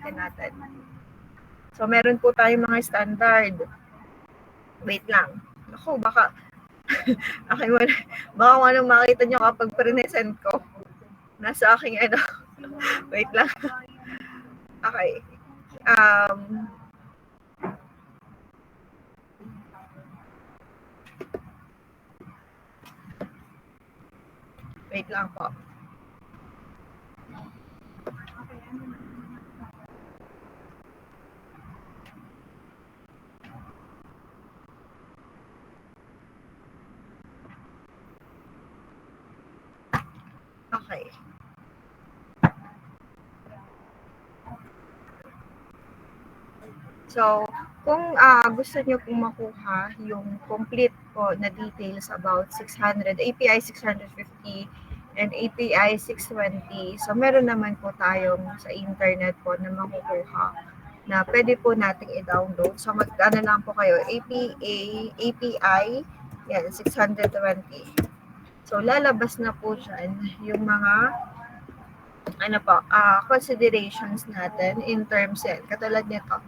gagamitin natin. So, meron po tayong mga standard. Wait lang. Ako, baka okay, baka kung anong makita nyo kapag present ko. Nasa aking ano. Wait lang. Okay. Wait lang po. Okay. So, kung gusto nyo pong makuha yung complete po na details about 600, API 650 and API 620, so meron naman po tayong sa internet po na makukuha na pwede po nating i-download. So, mag-ano lang po kayo, API, yan, 620. So, lalabas na po dyan yung mga considerations natin in terms yan. Katulad nito.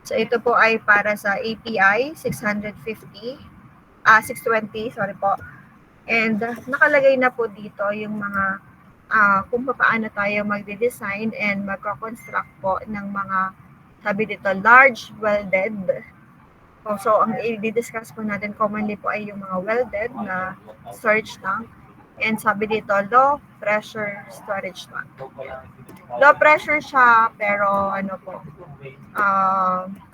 So, ito po ay para sa API 620, sorry po. And nakalagay na po dito yung mga kung paano tayo magde-design and magko-construct po ng mga, sabi dito, large welded. So, ang i-discuss po natin commonly po ay yung mga welded na storage tank. And sabi dito, low pressure storage tank. Low pressure siya, pero ano po,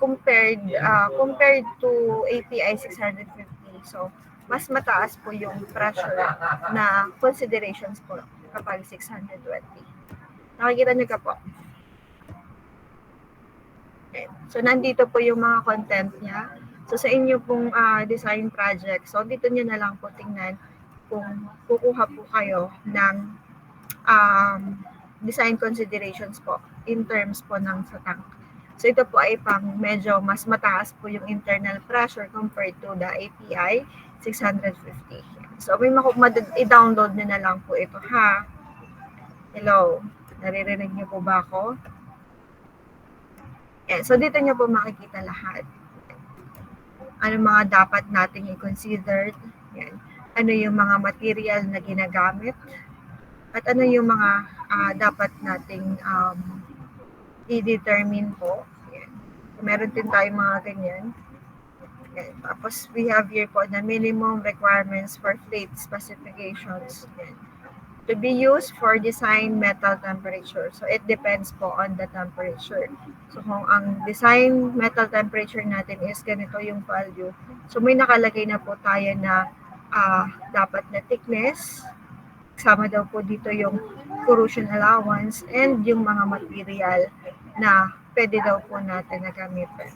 compared to API 650. So, mas mataas po yung pressure na considerations po kapag 620. Nakikita niyo ka po. Okay. So, nandito po yung mga content niya. So, sa inyo pong design project, so dito niyo na lang po tingnan kung kukuha po kayo ng design considerations po in terms po ng sa tank. So, ito po ay pang medyo mas mataas po yung internal pressure compared to the API 650. So, may i-download na lang po ito, ha? Hello? Naririnig niyo po ba ako? Yeah, so, dito niyo po makikita lahat. Ano mga dapat nating i-consider. Yan. Ano yung mga material na ginagamit. At ano yung mga dapat nating i-determine po. Yan. Meron din tayong mga ganyan. Yan. Tapos we have here po na minimum requirements for plate specifications. Yan. To be used for design metal temperature. So it depends po on the temperature. So kung ang design metal temperature natin is ganito yung value. So may nakalagay na po tayo na dapat na thickness. Kasama daw po dito yung corrosion allowance and yung mga material na pwede daw po natin na gamitin.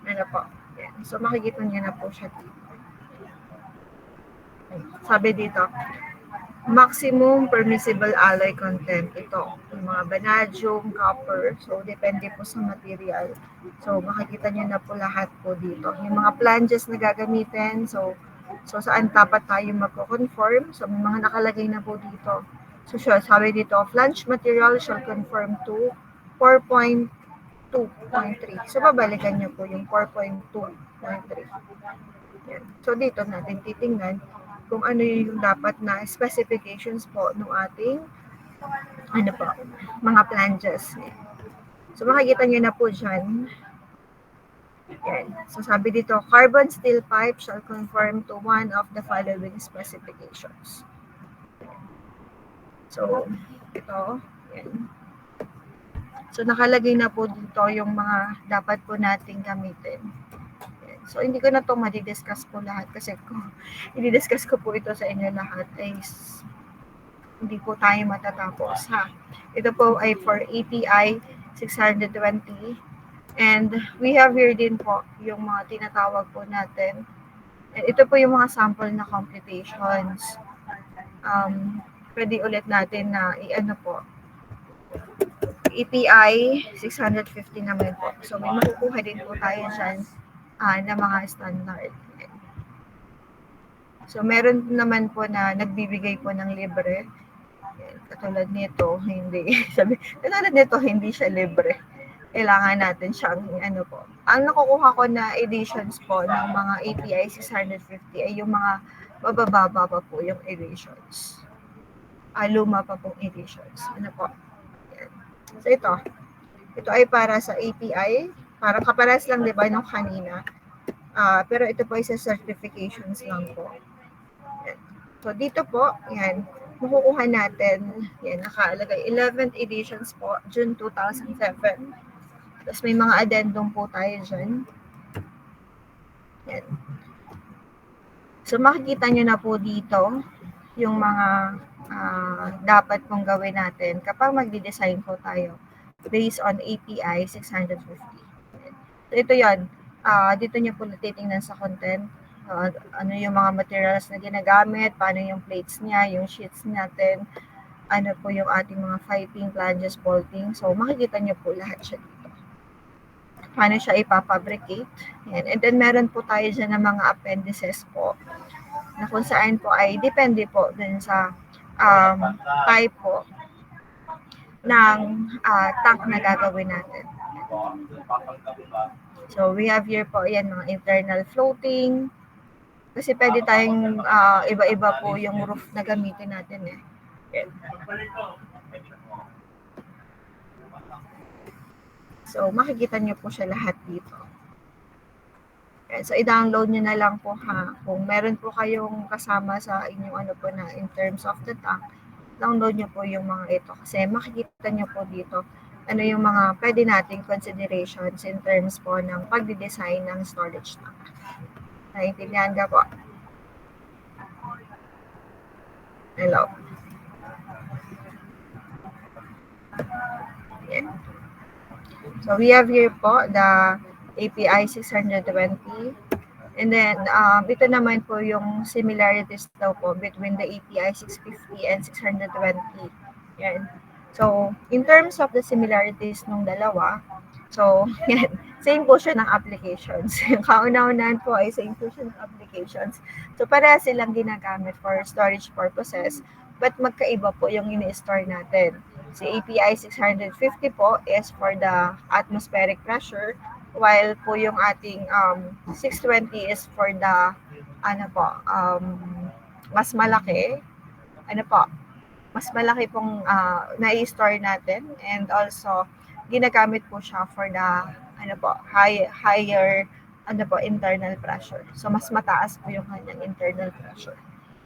Ano po? Yan. So makikita niyo na po siya dito. Sabi dito, maximum permissible alloy content. Ito, yung mga vanadium, copper. So, depende po sa material. So, makikita nyo na po lahat po dito. Yung mga flanges na gagamitin. So saan dapat tayo magko-conform? So, may mga nakalagay na po dito. So, sabi dito, flange material shall conform to 4.2.3. So, babalikan nyo po yung 4.2.3. So, dito natin titingnan kung ano yung dapat na specifications po ng ating mga flanges. So, makikita nyo na po dyan. Yan. So, sabi dito, carbon steel pipe shall conform to one of the following specifications. So, ito. Yan. So, nakalagay na po dito yung mga dapat po nating gamitin. So, hindi ko na ito madidiscuss po lahat kasi kung i-discuss ko po ito sa inyo lahat ay hindi po tayo matatapos, ha. Ito po ay for API 620 and we have here din po yung mga tinatawag po natin. And ito po yung mga sample na computations. Pwede ulit natin na i-ano po. API 650 naman po. So, may makukuha din po tayo dyan na mga standard. So, meron naman po na nagbibigay po ng libre. katulad nito, hindi. Katulad nito, hindi siya libre. Kailangan natin siyang, po. Ang nakukuha ko na editions po ng mga API 650 ay yung mga mabababa pa po yung editions. Luma pa pong editions. Po. Yan. So ito ay para sa API. Parang kapares lang, di ba, nung kanina. Pero ito po ay sa certifications lang po. Yan. So dito po, yan, makukuha natin, yan, nakalagay 11th editions po, June 2007. Tapos may mga addendum po tayo dyan. Yan. So makikita nyo na po dito yung mga dapat pong gawin natin kapag magdi-design po tayo based on API 650. So ito yon. Dito nyo po titingnan sa content. Ano yung mga materials na ginagamit, paano yung plates niya, yung sheets natin, ano po yung ating mga piping, flanges, bolting. So makikita nyo po lahat siya dito. Paano siya ipafabricate. Yan. And then meron po tayo dyan ng mga appendices po na kung saan po ay depende po dun sa type po ng tank na gagawin natin. So we have here po yan mga internal floating. Kasi pwede tayong iba-iba po yung roof na gamitin natin eh. Yan. So, makikita nyo po siya lahat dito. So, i-download nyo na lang po ha. Kung meron po kayong kasama sa inyong ano po na in terms of the tank, download nyo po yung mga ito. Kasi makikita nyo po dito ano yung mga pwede nating considerations in terms po ng pagdi-design ng storage tank. Naintindihan ka po? Hello? Yeah. So, we have here po the API 620. And then, ito naman po yung similarities daw po between the API 650 and 620. Yan. So, in terms of the similarities ng dalawa, so, yan, same po siya ng applications. Yung kauna-unahan po ay same po siya ng applications. So, para silang ginagamit for storage purposes, but magkaiba po yung ini-store natin. Si API 650 po is for the atmospheric pressure, while po yung ating 620 is for the mas malaki, mas malaki pong na-i-store natin, and also ginagamit po siya for the higher internal pressure. So mas mataas po yung kanyang internal pressure.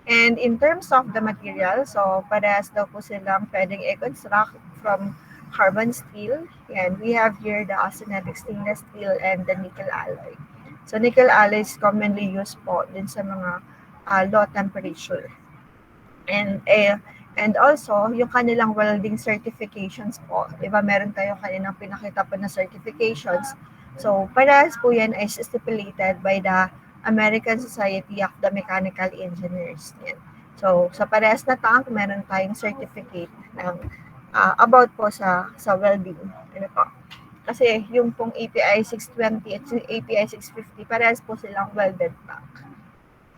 And in terms of the material, so parehas daw po silang pwedeng i-construct from carbon steel. And we have here the austenitic stainless steel and the nickel alloy. So nickel alloy is commonly used po din sa mga low temperature. And also, yung kanilang welding certifications po, diba meron tayo kaninang pinakita po na certifications. So parehas po yan is stipulated by the American Society of the Mechanical Engineers. Yan. So, sa parehas na tank, meron tayong certificate ng about po sa welding. Ano po? Kasi yung pong API 620 at API 650, parehas po silang welded tank.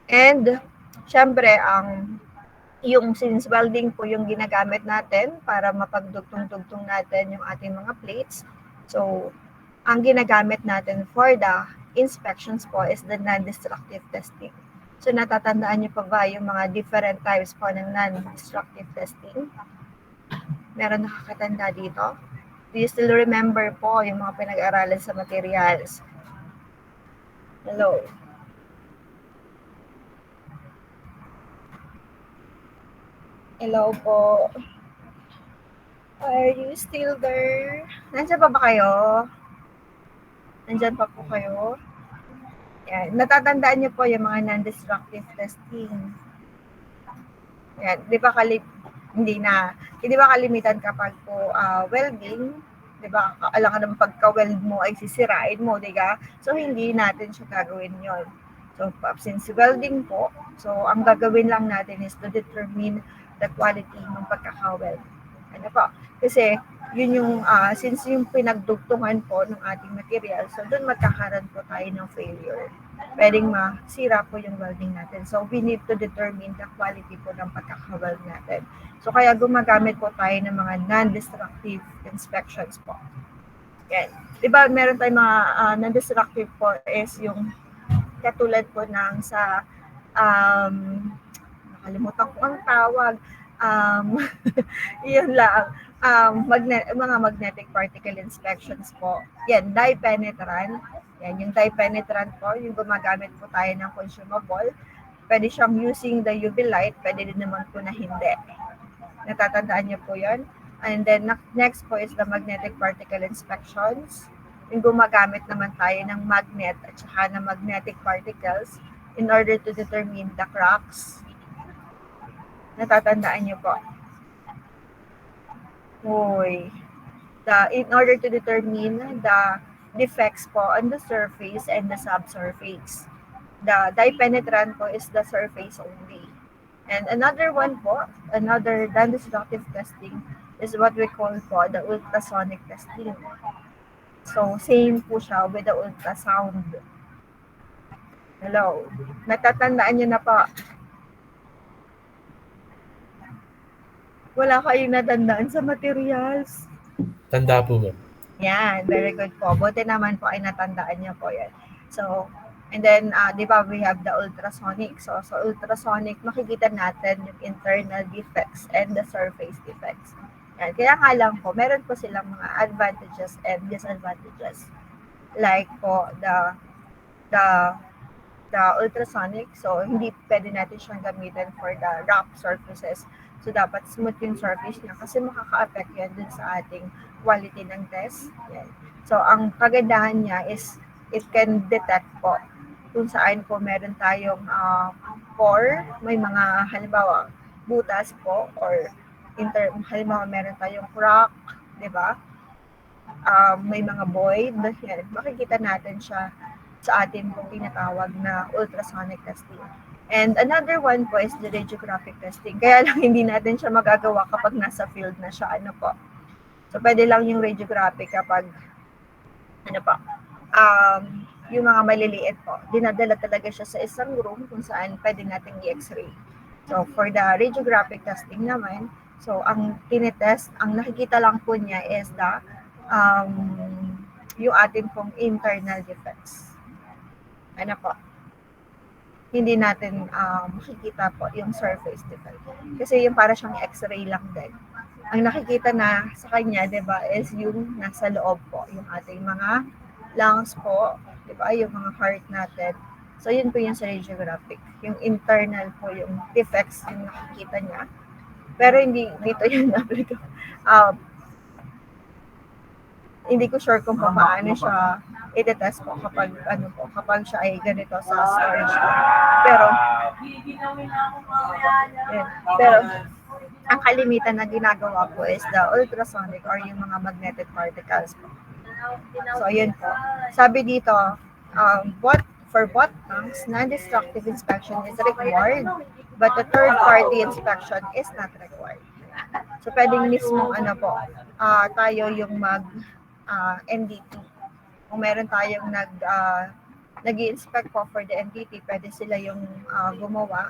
And, syempre, yung since welding po yung ginagamit natin para mapagdugtong-dugtong natin yung ating mga plates. So, ang ginagamit natin for the inspections po is the non-destructive testing. So, natatandaan niyo pa ba yung mga different types po ng non-destructive testing? Meron nakakatanda dito? Do you still remember po yung mga pinag-aralan sa materials? Hello? Hello po. Are you still there? Nandiyan pa ba kayo? Nandyan pa po kayo? Yan. Natatandaan niyo po yung mga non-destructive testing. Yan. Di ba hindi ba kalimitan kapag po welding, di ba, alam ka naman pagka-weld mo ay sisirain mo, di ba? So, hindi natin siya gagawin yon. So, since welding po, so, ang gagawin lang natin is to determine the quality ng pagkaka-weld. Ano po? Kasi, yun yung, since yung pinagdugtungan po ng ating material, so, doon magkakaroon po tayo ng failure. pwedeng masira po yung welding natin. So, we need to determine the quality po ng pagkaka-weld natin. So, kaya gumagamit po tayo ng mga non-destructive inspections po. Yan. Diba, meron tayong mga non-destructive po is yung katulad po ng sa nakalimutan ko ang tawag. Yun lang. Mga magnetic particle inspections po. Yan, dye penetrant. Yan, yung dye penetrant po, yung gumagamit po tayo ng consumable. Pwede siyang using the UV light, pwede din naman po na hindi. Natatandaan niyo po yun? And then, next po is the magnetic particle inspections. Yung gumagamit naman tayo ng magnet at saka ng magnetic particles in order to determine the cracks. Natatandaan niyo po. In order to determine the defects po on the surface and the subsurface. The dye penetrant po is the surface only. And another one po, another non-destructive testing is what we call po the ultrasonic testing. So, same po siya with the ultrasound. Hello. Natatandaan niyo na po. Wala kayong natandaan sa materials. Tanda po ba? Yan, very good po. Buti naman po ay natandaan niyo po yan. So, and then, di ba, we have the ultrasonic. So, ultrasonic, makikita natin yung internal defects and the surface defects. Yan. Kaya nga lang po, meron po silang mga advantages and disadvantages. Like po, the ultrasonic, so hindi pwede natin siyang gamitin for the rough surfaces. So, dapat smooth yung surface niya kasi makaka-affect yan dun sa ating quality ng test. Yan. So, ang kagandahan niya is it can detect po kung saan po meron tayong pore, may mga halimbawa butas po or halimbawa meron tayong crack, di ba? May mga void, yan. Makikita natin siya sa atin pong tinatawag na ultrasonic testing. And another one po is the radiographic testing. Kaya lang hindi natin siya magagawa kapag nasa field na siya. Ano po? So, pwede lang yung radiographic kapag yung mga maliliit po. Dinadala talaga siya sa isang room kung saan pwede natin i-x-ray. So, for the radiographic testing naman, so, ang tinitest, ang nakikita lang po niya is the yung ating pong internal defects. Ano po? Hindi natin makikita po yung surface defect. Kasi yung para siyang x-ray lang din. Ang nakikita na sa kanya, di ba, is yung nasa loob po, yung ating mga lungs po, di ba, yung mga heart natin. So, yun po yung sa radiographic. Yung internal po, yung defects yung nakikita niya. Pero hindi dito yun na-apply. Hindi ko sure kung paano siya i-test po kapag kapag siya ay ganito sa storage. Pero ang kalimitan na ginagawa po is the ultrasonic or yung mga magnetic particles po. So, yun po. Sabi dito, for both tanks, non-destructive inspection is required, but the third-party inspection is not required. So, pwedeng mismo tayo yung NDT. Kung meron tayong nag-i-inspect po for the NDT, pwede sila yung gumawa.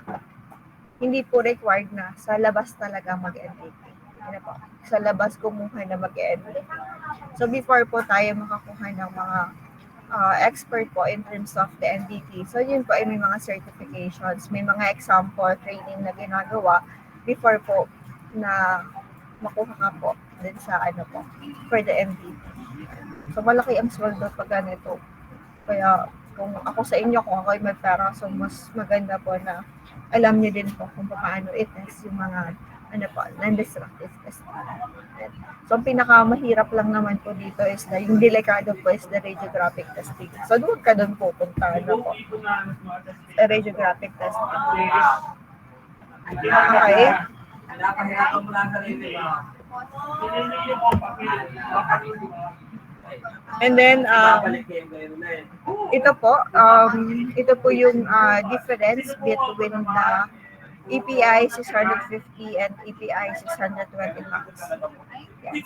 Hindi po required na sa labas talaga mag-NDT. Po, sa labas kumuha na mag-NDT. So, before po tayo makakuha ng mga expert po in terms of the NDT. So, yun po ay may mga certifications, may mga example training na ginagawa before po na makuha ka po din sa for the NDT. So, malaki ang sweldo pag ganito. Kaya, kung ako sa inyo, kung ako'y may pera, so mas maganda po na alam niyo din po kung paano i-test yung mga non-destructive testing. So, ang pinakamahirap lang naman po dito is na yung delikado po is the radiographic testing. So, doon ka doon pupunta po. Radiographic testing. Okay. And then, ito po yung difference between the EPI 650 and EPI 620 max.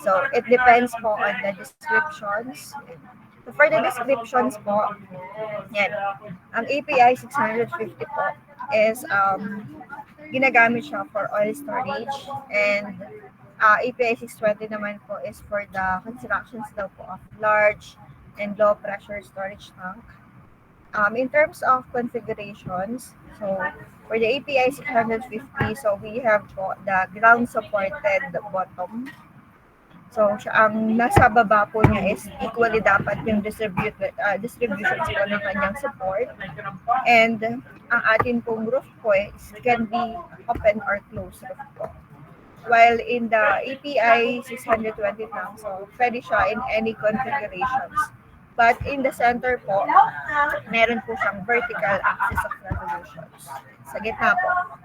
So, it depends po on the descriptions. So, for the descriptions po, yan, ang API 650 po is ginagamit siya for oil storage, and API 620 naman po is for the constructions daw po of large and low pressure storage tank. In terms of configurations, so for the API 650, so we have po the ground supported bottom. So, ang nasa baba po niya is equally dapat yung distributions po ng kanyang support. And ang atin pong roof po is can be open or closed roof po. While in the API 620 lang, so pwede siya in any configurations. But in the center po, meron po siyang vertical axis of revolutions. Sa gitna po.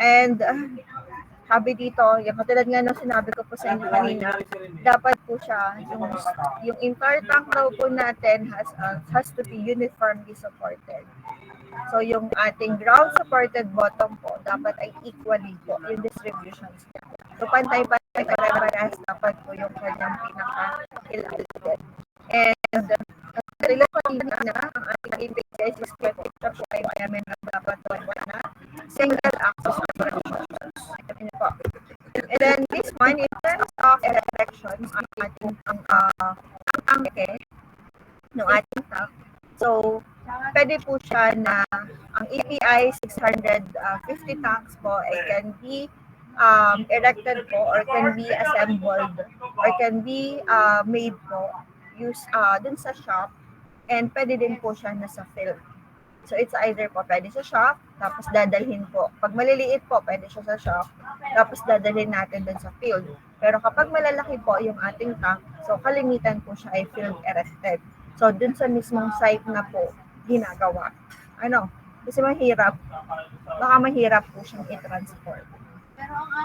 And sabi dito, yung katulad nga nung sinabi ko po sa inyo kanina, dapat po siya, yung entire tank daw po natin has to be uniformly supported. So yung ating ground supported bottom po, dapat ay equally po yung distributions niya. So pantay-pantay, pare-parehas dapat po yung kanyang pinaka-ilalim. And katulad kanina na ang ating API is po ay mayaman na dapat po na single axis operations. And then this one, in terms of elections, ang ating angke ng ating tank. So, pwede po siya na ang API 650 tanks po ay can be erected po or can be assembled or can be made po use dun sa shop, and pwede din po siya nasa field. So, it's either po pwede sa shop, tapos dadalhin po. Pag maliliit po, pwede siya sa shop, tapos dadalhin natin dun sa field. Pero kapag malalaki po yung ating tank, so kalimitan po siya ay field erected. So, dun sa mismong site na po ginagawa. Kasi mahirap. Baka mahirap po siyang i-transport.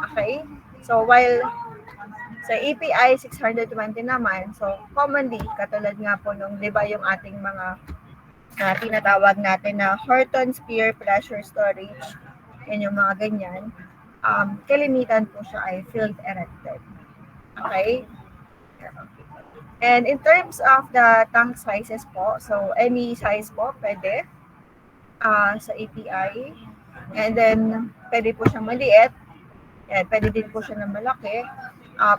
Okay? So, while sa API 620 naman, so commonly, katulad nga po nung, di ba yung ating mga tinatawag natin na Horton Spear Pressure Storage, yan yung mga ganyan, kalimitan po siya ay field erected. Okay? And in terms of the tank sizes po, so any size po pwede sa API. And then, pwede po siyang maliit. Yan, pwede din po siya na malaki.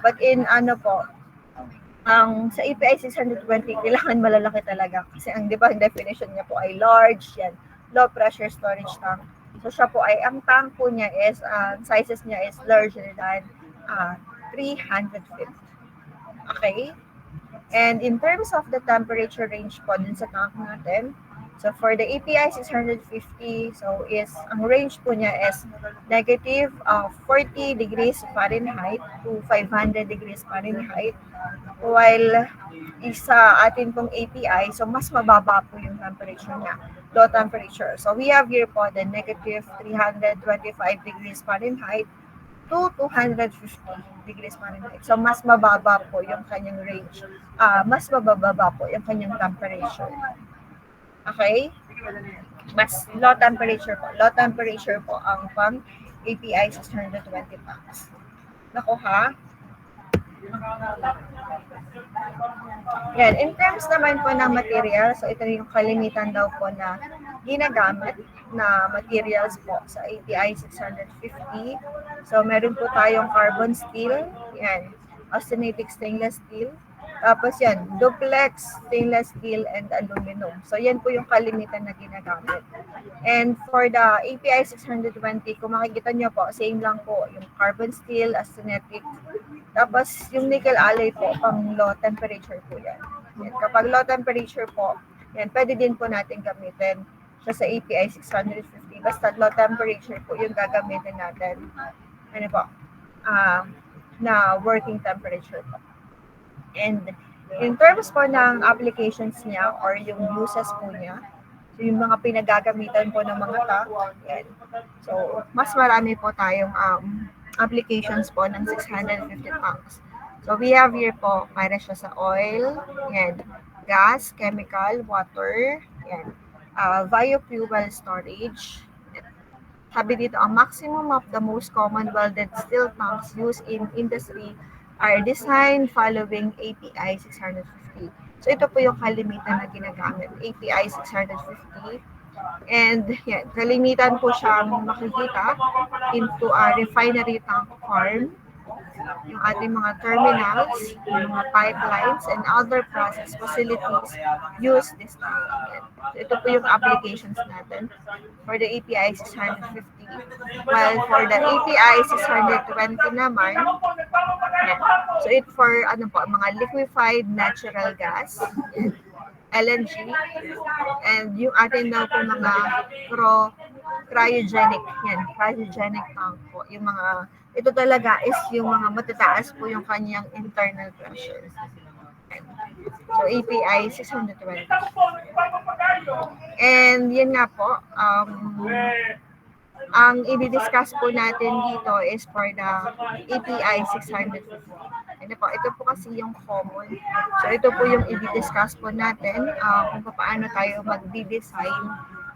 But in sa API 620, kailangan malalaki talaga. Kasi di ba, ang definition niya po ay large, yan, low pressure storage tank. So siya po ay, ang tank po niya is, sizes niya is larger than 300 feet. Okay? And in terms of the temperature range po dun sa tank natin, so for the API 650, so ang range po niya is negative 40 degrees Fahrenheit to 500 degrees Fahrenheit. While isa atin pong API, so mas mababa po yung temperature niya, low temperature. So we have here po the negative 325 degrees Fahrenheit to 250 degrees Fahrenheit. So mas mababa po yung kanyang range. Mas mababa po yung kanyang temperature. Okay? Mas low temperature po. Low temperature po ang pang API 620 packs. Nako ha? Yan. In terms naman po ng material, so ito yung kalimitan daw po na ginagamit na materials po sa API 650. So meron po tayong carbon steel, yan, austenitic stainless steel. Tapos yan, duplex, stainless steel, and aluminum. So yan po yung kalimitan na ginagamit. And for the API 620, kung makikita nyo po, same lang po, yung carbon steel, austenitic. Tapos yung nickel alloy po, pang low temperature po yan. Kapag low temperature po, yan, pwede din po natin gamitin siya sa API 650. Basta low temperature po yung gagamitin natin. Na working temperature po. And in terms po ng applications niya or yung uses po niya, so yung mga pinagagamitan po ng mga tank, yan. So, mas marami po tayong applications po ng 650 tanks. So, we have here po, para siya sa oil, yan, gas, chemical, water, yan, biofuel storage, Sabi dito, a maximum of the most common welded steel tanks used in industry are designed following API 650. So ito po yung kalimitan na ginagamit, API 650. And yan, kalimitan po siyang makikita into a refinery tank farm, yung ating mga terminals, yung mga pipelines, and other process facilities use this tank. So ito po yung applications natin for the API 650. While for the API 620 naman, yan. So it for ano po, mga liquefied natural gas, LNG, and yung atin daw po mga cryogenic, yan, cryogenic tank po. Yung mga, ito talaga is yung mga matataas po yung kanyang internal pressure. So, API 620. And yun nga po, ang i-discuss po natin dito is for the API 650. Ito po kasi yung common. So, ito po yung i-discuss po natin kung paano tayo mag-design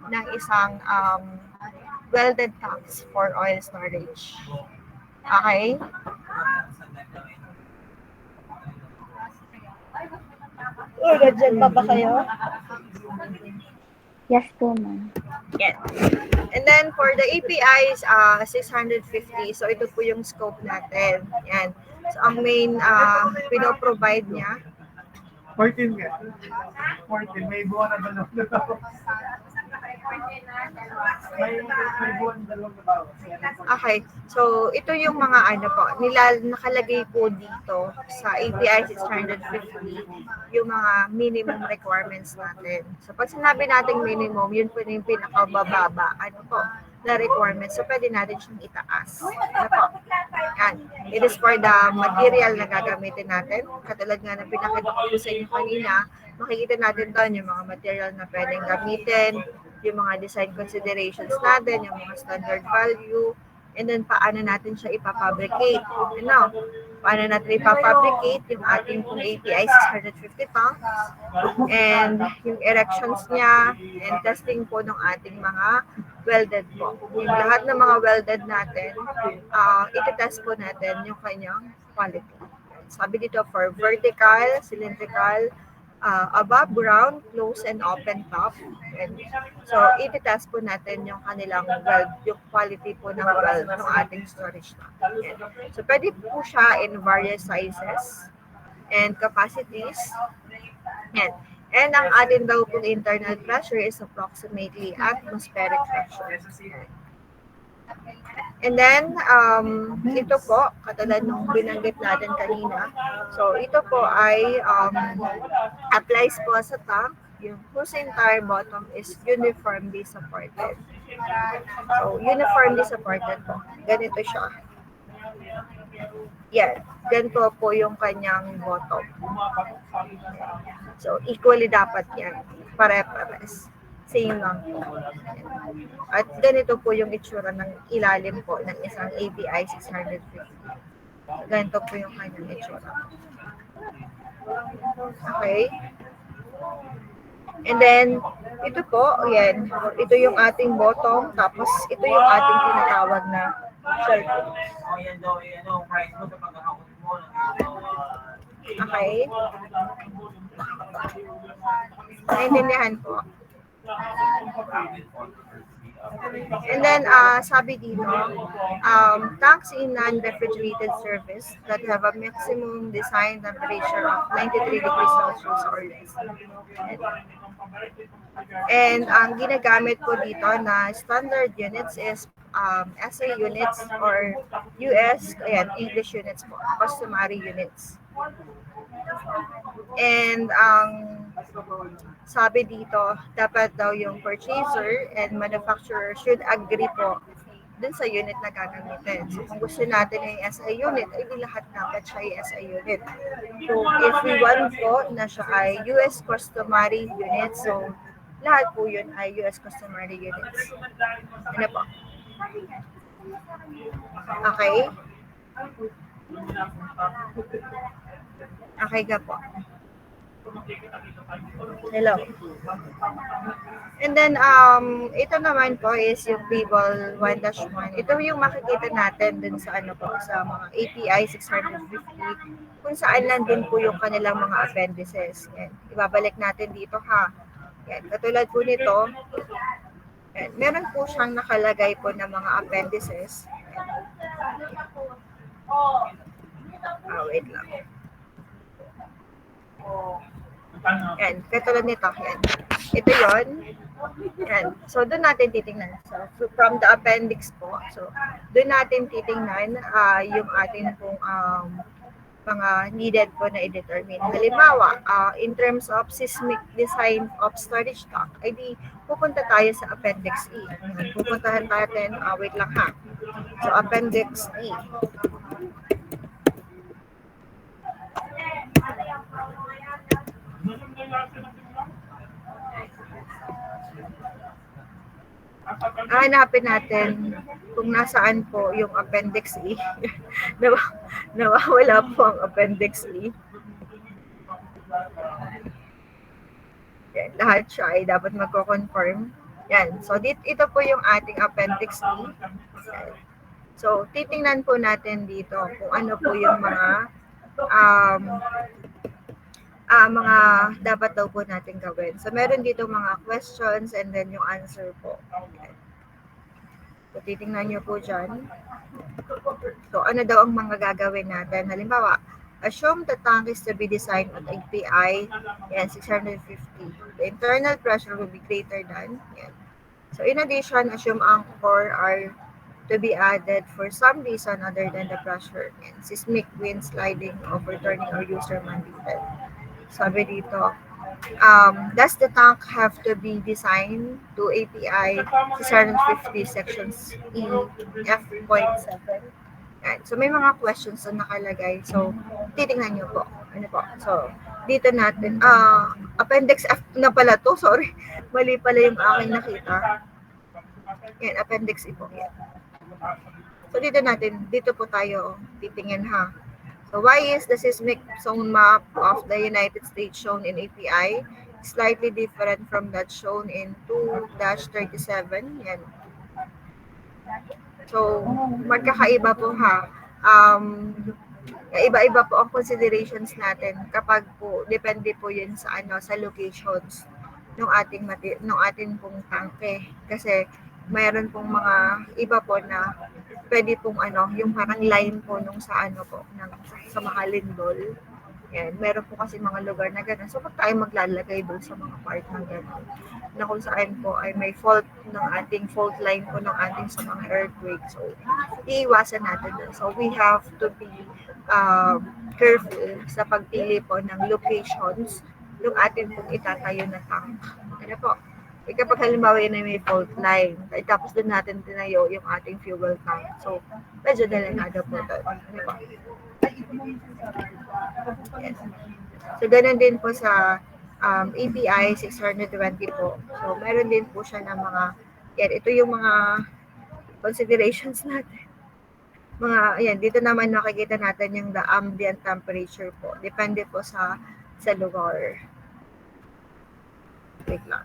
ng isang welded tanks for oil storage. Okay? Nandiyan pa ba kayo? Yes po, ma'am. Yes. And then for the APIs, 650. So ito po yung scope natin. Yan. So ang main pino-provide niya. 14 nga. 14. May buwan na dalawang na may buwan na dalawang na Okay. So ito yung mga ano po, nakalagay po dito sa API 650 yung mga minimum requirements natin. So pag sinabi natin minimum, yun po yung pinakabababa. Ano po? Na requirements. So, pwede natin siyang itaas. Ano po? Yan. It is for the material na gagamitin natin. Katulad nga na pinakita ko po sa inyo kanina, makikita natin doon yung mga material na pwedeng gamitin, yung mga design considerations natin, yung mga standard value, and then paano natin siya ipafabricate. Ano? Paano natin ipafabricate yung ating pong API 650 tanks, and yung erections niya, and testing po ng ating mga welded po. Yung lahat ng mga welded natin, iti-test po natin yung kanyang quality. Sabi dito for vertical, cylindrical, above ground, close and open top. And so, iti-test po natin yung kanilang weld, yung quality po ng weld ng ating storage natin. So, pwede po siya in various sizes and capacities. And ang atin daw pong internal pressure is approximately atmospheric pressure. And then, ito po, katulad nung binanggit natin kanina. So, ito po ay applies po sa tank, yung whose entire bottom is uniformly supported. So, uniformly supported po. Ganito siya. Yan. Ganito po yung kanyang bottom. So, equally dapat yan. Pare-pares. Same lang po. At ganito po yung itsura ng ilalim po ng isang API 650. Ganito po yung kanyang itsura. Okay? And then, ito po, yan. Ito yung ating bottom, tapos ito yung ating tinatawag na circle. Okay? Naintindihan po. And then, sabi dito, tanks in non-refrigerated service that have a maximum design temperature of 93 degrees Celsius or less. And ang ginagamit po dito na standard units is SA units or US, ayan, English units po, customary units. And sabi dito, dapat daw yung purchaser and manufacturer should agree po dun sa unit na gagamitin. So kung gusto natin ay SI unit, ay di lahat dapat siya ay SI unit. So if we want po na siya ay US customary unit, so lahat po yun ay US customary units. Ano po? Okay? Okay ka po. Hello. And then, ito naman po is yung table 1-1. Ito yung makikita natin dun sa ano po, sa mga API 650, kung saan nandun po yung kanilang mga appendices. Yan. Ibabalik natin dito ha. Yan. Katulad po nito, yan. Meron po siyang nakalagay po ng mga appendices. Wait lang. Yan. Katulad nito. Yan. Ito yon. Yan. So, doon natin titingnan. So, from the appendix po. So, doon natin titingnan yung ating pong mga needed po na i-determine. Halimbawa, in terms of seismic design of storage tank, ay di pupunta tayo sa Appendix E. Pupuntahan natin, wait lang ha. So, Appendix E. Hanapin natin kung nasaan po yung Appendix E. Nawawala po ang Appendix E. Yan, lahat siya ay dapat magko-confirm. Yan. So, ito po yung ating Appendix E. So, titingnan po natin dito kung ano po yung mga dapat daw po natin gawin. So, meron dito mga questions and then yung answer po. Okay. So, titingnan nyo po dyan. So, ano daw ang mga gagawin natin? Halimbawa, assume the tank is to be designed at API, yan, 650. The internal pressure will be greater than, yan. So, in addition, assume anchor are to be added for some reason other than the pressure, yan, seismic wind sliding, overturning, or user mandated. Sabi dito, does the tank have to be designed to API 650 sections E F.7? So, may mga questions na nakalagay. So, titingnan nyo po. Ano po? So, dito natin, Appendix F na pala to. Sorry. Mali pala yung aking nakita. Yan, Appendix E po. Yan. So, dito po tayo titingin ha. So, why is the seismic zone map of the United States shown in API slightly different from that shown in 2-37? Yan. So, magkakaiba po ha. Iba-iba po ang considerations natin kapag po, depende po yun sa sa locations ng ating pong tangke. Kasi, mayroon pong mga iba po na pwede pong yung parang line po nung sa sa mga lindol. Yan, meron po kasi mga lugar na gano'n. So, pag tayo maglalagay doon sa mga part ng gano'n, na kung saan po ay may fault ng ating fault line po ng ating sa mga earthquake. So, iiwasan natin doon. So, we have to be careful sa pagpili po ng locations yung ating pong itatayo na tank. Ano po? Kapag halimbawa yun ay may fault line, tapos doon natin tinayo yung ating fuel tank. So, medyo delikado po doon. Ano po? Yes. So, ganun din po sa API 620 po. So, meron din po siya ng mga, yan, ito yung mga considerations natin. Dito naman nakikita natin yung the ambient temperature po. Depende po sa lugar. Wait lang.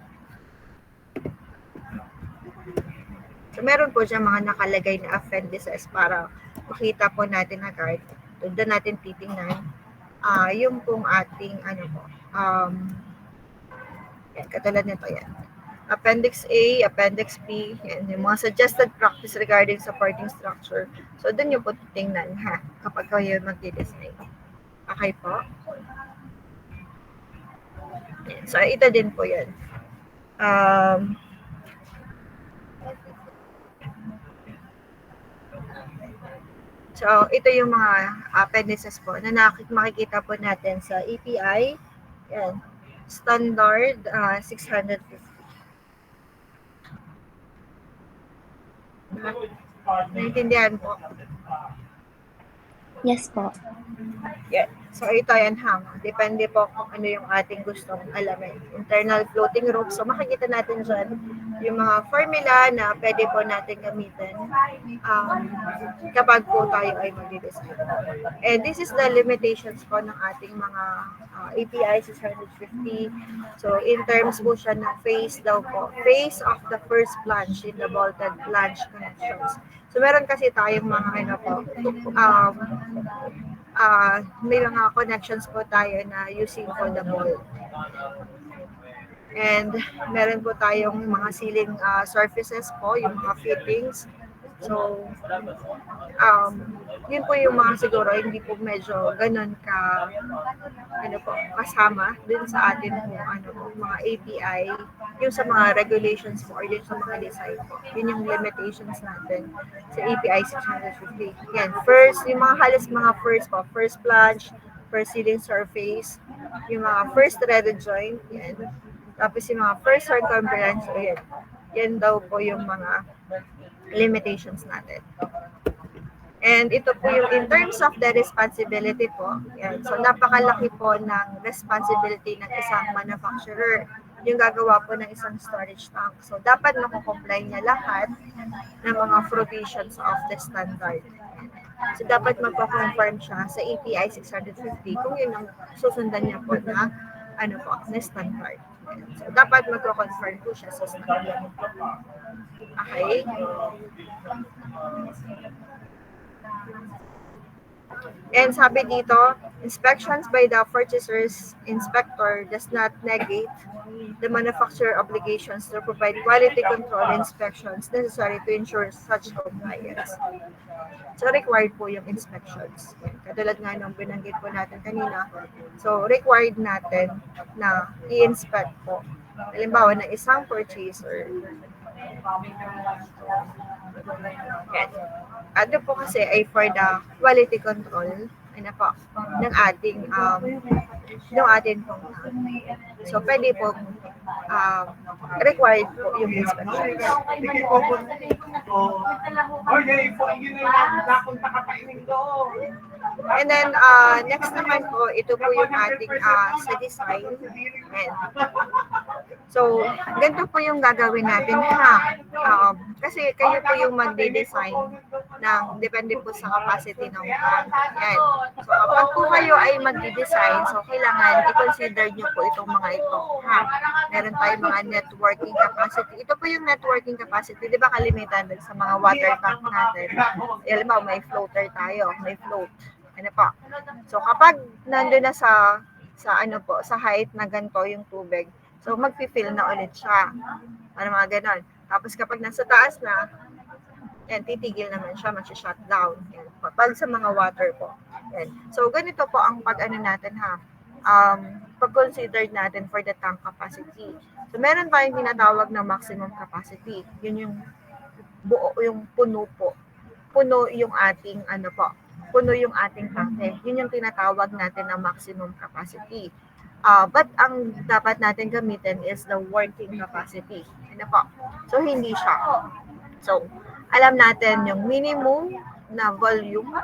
So, meron po siya mga nakalagay na appendices para makita po natin agad. Doon natin titingnan yung pong ating yan, katulad nito yan. Appendix A, Appendix B, yan, yung mga suggested practice regarding supporting structure. So, doon yung po titingnan ha, kapag kayo mag-design. Okay po? Yan. So, ito din po yan. So, ito yung mga appendices po na makikita po natin sa API. Yan. Standard 650. Naintindihan po? Yes po. Yeah. So ito yan ha, depende po kung ano yung ating gustong alamin. Internal floating roof, so makikita natin dyan yung mga formula na pwede po natin gamitin kapag po tayo ay mag-design. And this is the limitations po ng ating mga API 650. So in terms po siya ng phase daw po, phase of the first flange in the bolted flange connections. So meron kasi tayong mga ano po, may mga connections po tayo na using for the bolt. And meron po tayong mga ceiling surfaces po, yung mga fittings. So, yun po yung mga siguro hindi po medyo ganun ka ano po, kasama dun sa atin po, ano po, mga API, yung sa mga regulations po or yung sa mga design po. Yun yung limitations natin sa API 650. Yan, first, yung mga halos mga first po, first flange, first ceiling surface, yung mga first threaded joint, yan. Tapos yung mga first circumference, so yan. Yan daw po yung mga limitations natin. And ito po yung in terms of the responsibility po. Yan. So napakalaki po ng responsibility ng isang manufacturer yung gagawa po ng isang storage tank. So dapat makukomply niya lahat ng mga provisions of the standard. So dapat magpa-confirm siya sa API 650 kung yun ang susundan niya po na ano po, na standard. So dapat magko-confirm po siya sa standard. Okay? And sabi dito, inspections by the purchaser's inspector does not negate the manufacturer obligations to provide quality control inspections necessary to ensure such compliance. So, required po yung inspections. Katulad nga nung binanggit po natin kanina. So, required natin na i-inspect po. Halimbawa, ng isang purchaser. Yan. Ano po kasi ay for the quality control ano po, ng ating pong so pwede po required po yung inspections. And then next naman po, ito po yung ating sa design. And, so, ganito po yung gagawin natin ha. Kasi kayo po yung magde-design ng depende po sa capacity ng tank. Yan. So, kapag po kayo ay magde-design, so kailangan i-consider nyo po itong mga ito. Ha? Meron tayong mga networking capacity. Ito po yung networking capacity. Di ba kalimitan sa mga water tank natin? Alam mo, may floater tayo. May float. Ano po? So, kapag nandun na sa ano po, sa height na ganito yung tubig, so magpi-fill na ulit siya. Ano mga ganon. Tapos kapag nasa taas na, yan, titigil naman siya, mag-shut down. Yan. Pag sa mga water po. Yan. So, ganito po ang pag-ano natin ha. Pag-consider natin for the tank capacity. So, meron tayong tinatawag na maximum capacity. Yun yung buo, yung puno po. Puno yung ating ano po. Puno yung ating tanke. Yun yung tinatawag natin na maximum capacity. But ang dapat natin gamitin is the working capacity. Ano po? So, hindi siya. So, alam natin yung minimum na volume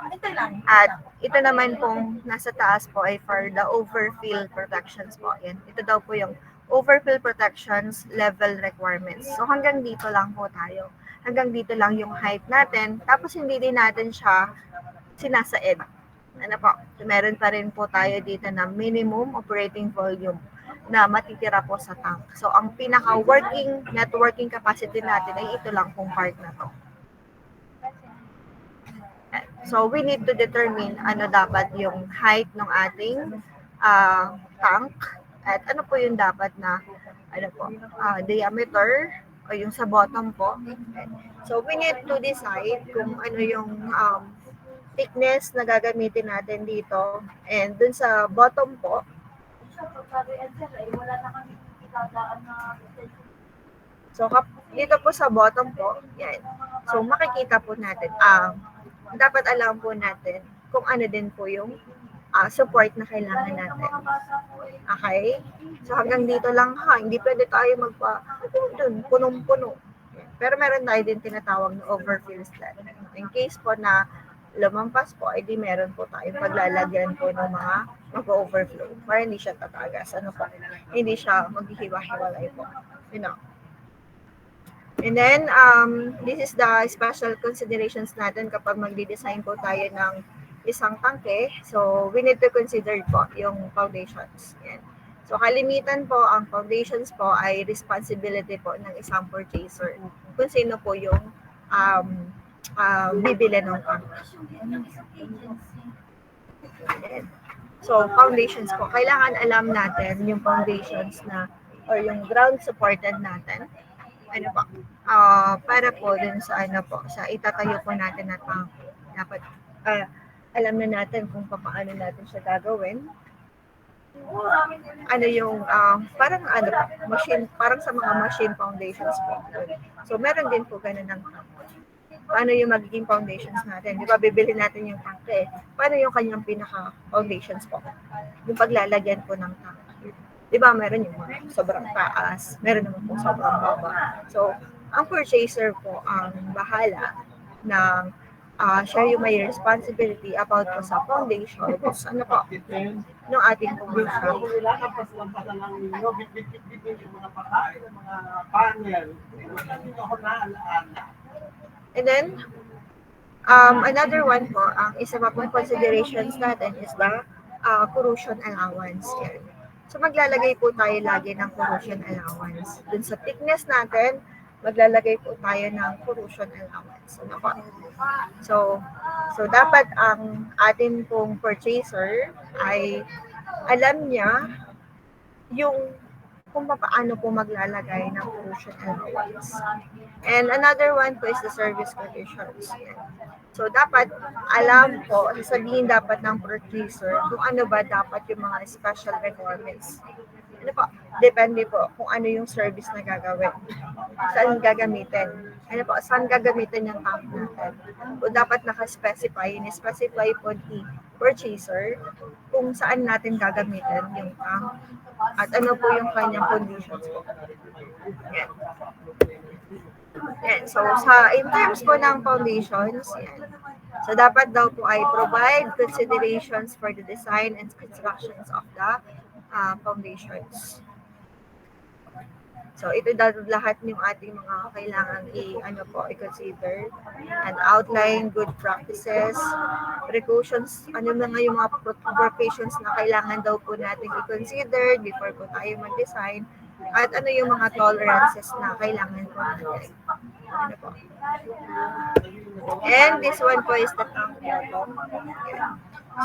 at ito naman pong nasa taas po ay for the overfill protections po. Yan. Ito daw po yung overfill protections level requirements. So, hanggang dito lang po tayo. Hanggang dito lang yung height natin. Tapos, hindi din natin siya sinasaid. Ano po, meron pa rin po tayo dito na minimum operating volume na matitira po sa tank. So, ang pinaka-working networking capacity natin ay ito lang pong part na to. So, we need to determine ano dapat yung height ng ating tank at ano po yung dapat na ano po, diameter o yung sa bottom po. So, we need to decide kung ano yung thickness na gagamitin natin dito. And dun sa bottom po, so dito po sa bottom po, yan. So makikita po natin, dapat alam po natin kung ano din po yung support na kailangan natin. Okay? So hanggang dito lang ha, hindi pwede tayo dun, punong-puno. Pero meron tayo din tinatawag na overfill sled. In case po na lumampas po, edi meron po tayong paglalagyan po ng mga mag-overflow para hindi siya tatagas. Ano po, hindi siya maghihiwa-hiwalay po. You know. And then, this is the special considerations natin kapag magdi-design po tayo ng isang tangke. So, we need to consider po yung foundations. Yan. So, kalimitan po, ang foundations po ay responsibility po ng isang purchaser. Kung sino po yung bibili ng tangke. Yan. So, foundations po. Kailangan alam natin yung foundations na or yung ground supported natin. Ano po? Para po dun sa ano po, sa itatayo po natin na tangke. Dapat alam na natin kung paano natin siya gagawin. Ano yung parang ano po, machine, parang sa mga machine foundations po. So, meron din po ganun ng tangke. Paano yung magiging foundations natin? Di ba, bibili natin yung tangke. Paano yung kanyang pinaka-foundations po? Yung paglalagyan po ng tangke. Di ba, meron yung mga sobrang taas, meron naman po sobrang baba. So, ang purchaser po ang bahala ng siya yung may responsibility about po sa foundations. Ano po? Ng ating Yung pumunta. kung lakas-lampasan ng ninyo, bit-bit-bit yung mga pataay, mga panel. Hindi ako naalaala. And then, another one po, ang isa pa pong considerations natin is the corrosion allowance. Yan. So, maglalagay po tayo lagi ng corrosion allowance. Dun sa thickness natin, maglalagay po tayo ng corrosion allowance. Ano po? So, dapat ang atin pong purchaser ay alam niya yung kung paano po maglalagay ng corrosion allowance. And another one po is the service conditions. Yan. So, dapat alam po, sabihin dapat ng purchaser kung ano ba dapat yung mga special requirements. Ano po? Depende po kung ano yung service na gagawin. Saan gagamitin. Ano po? Saan gagamitin yung tank natin. So, dapat nakaspecify, in-specify po ni purchaser kung saan natin gagamitin yung tank at ano po yung kanyang conditions po. Yan. Yan. So, in terms po ng foundations, yan. So, dapat daw po ay provide considerations for the design and constructions of the foundations. So, ito lahat yung ating mga kailangan i-consider and outline good practices, precautions, ano mga yung mga precautions na kailangan daw po natin i-consider before po tayo mag-design, at ano yung mga tolerances na kailangan po natin. Ano po. And this one po is the tank bottom.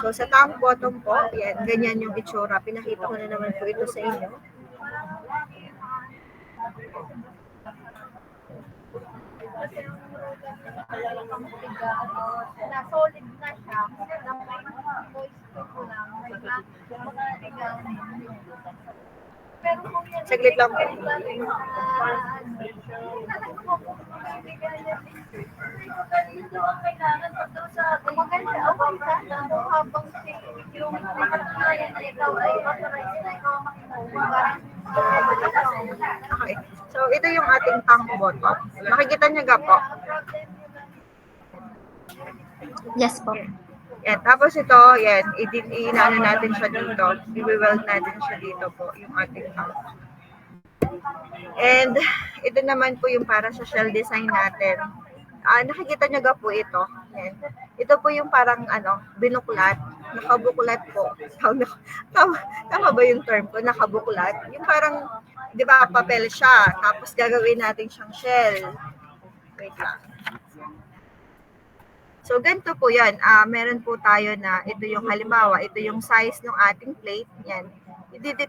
So, sa tank bottom po, yan, ganyan yung itsura. Pinakita ko na naman po ito sa inyo. Na solid na siya, na may moisture ko lang, pero kung yan, Saglit lang po. maganda ako sa habang yung kaya na ikaw ay authorized na ikaw makinuha. Okay. So, ito yung ating tank bottom. Makikita niyo ga po? Yes po. Yan. Tapos ito, yan, inaano natin siya dito. I-weld natin siya dito po, yung ating tank. And, ito naman po yung para sa shell design natin. Nakikita niyo ga po ito. Yan. Ito po yung parang, binuklat. Nakabuklat po. Tama ba yung term ko? Nakabuklat. Yung parang, di ba, papel siya. Tapos gagawin natin siyang shell. Wait lang. So, ganito po yan. Meron po tayo na ito yung halimbawa, ito yung size ng ating plate. Yan.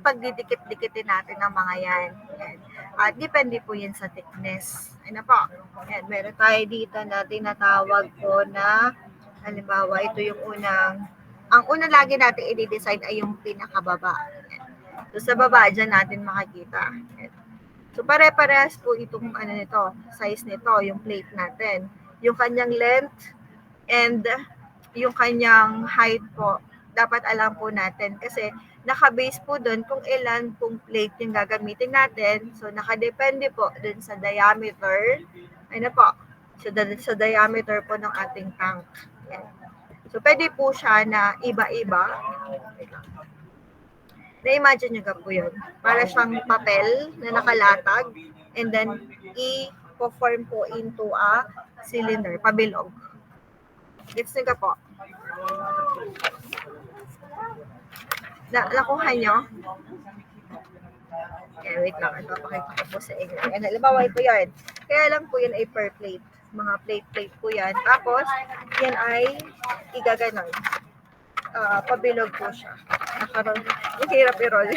Pagdidikit-dikitin natin ang mga yan. Yan. At depende po yan sa thickness. Ano po? Yan. Meron tayo dito na tinatawag po na halimbawa, ito yung ang unang lagi natin i-design ay yung pinakababa. Yan. So, sa baba, dyan natin makikita. Yan. So, pare-parehas po itong size nito, yung plate natin. Yung kanyang length, and yung kanyang height po, dapat alam po natin kasi naka-base po doon kung ilan pong plate yung gagamitin natin. So, nakadepende po doon sa diameter. Ano po? So, sa diameter po ng ating tank. Yan. So, pwede po siya na iba-iba. Na-imagine nyo ka po yun. Para siyang papel na nakalatag and then i-form po into a cylinder, pabilog. Gets nyo ka po? Nakuha nyo? Wait lang. Ipapakita ko po sa inyo. Halimbawa, ito yan. Kaya lang po yan ay per plate. Mga plate po yan. Tapos, yan ay igaganon. Pabilog po siya. Nakaroll. Ang hirap i-roll.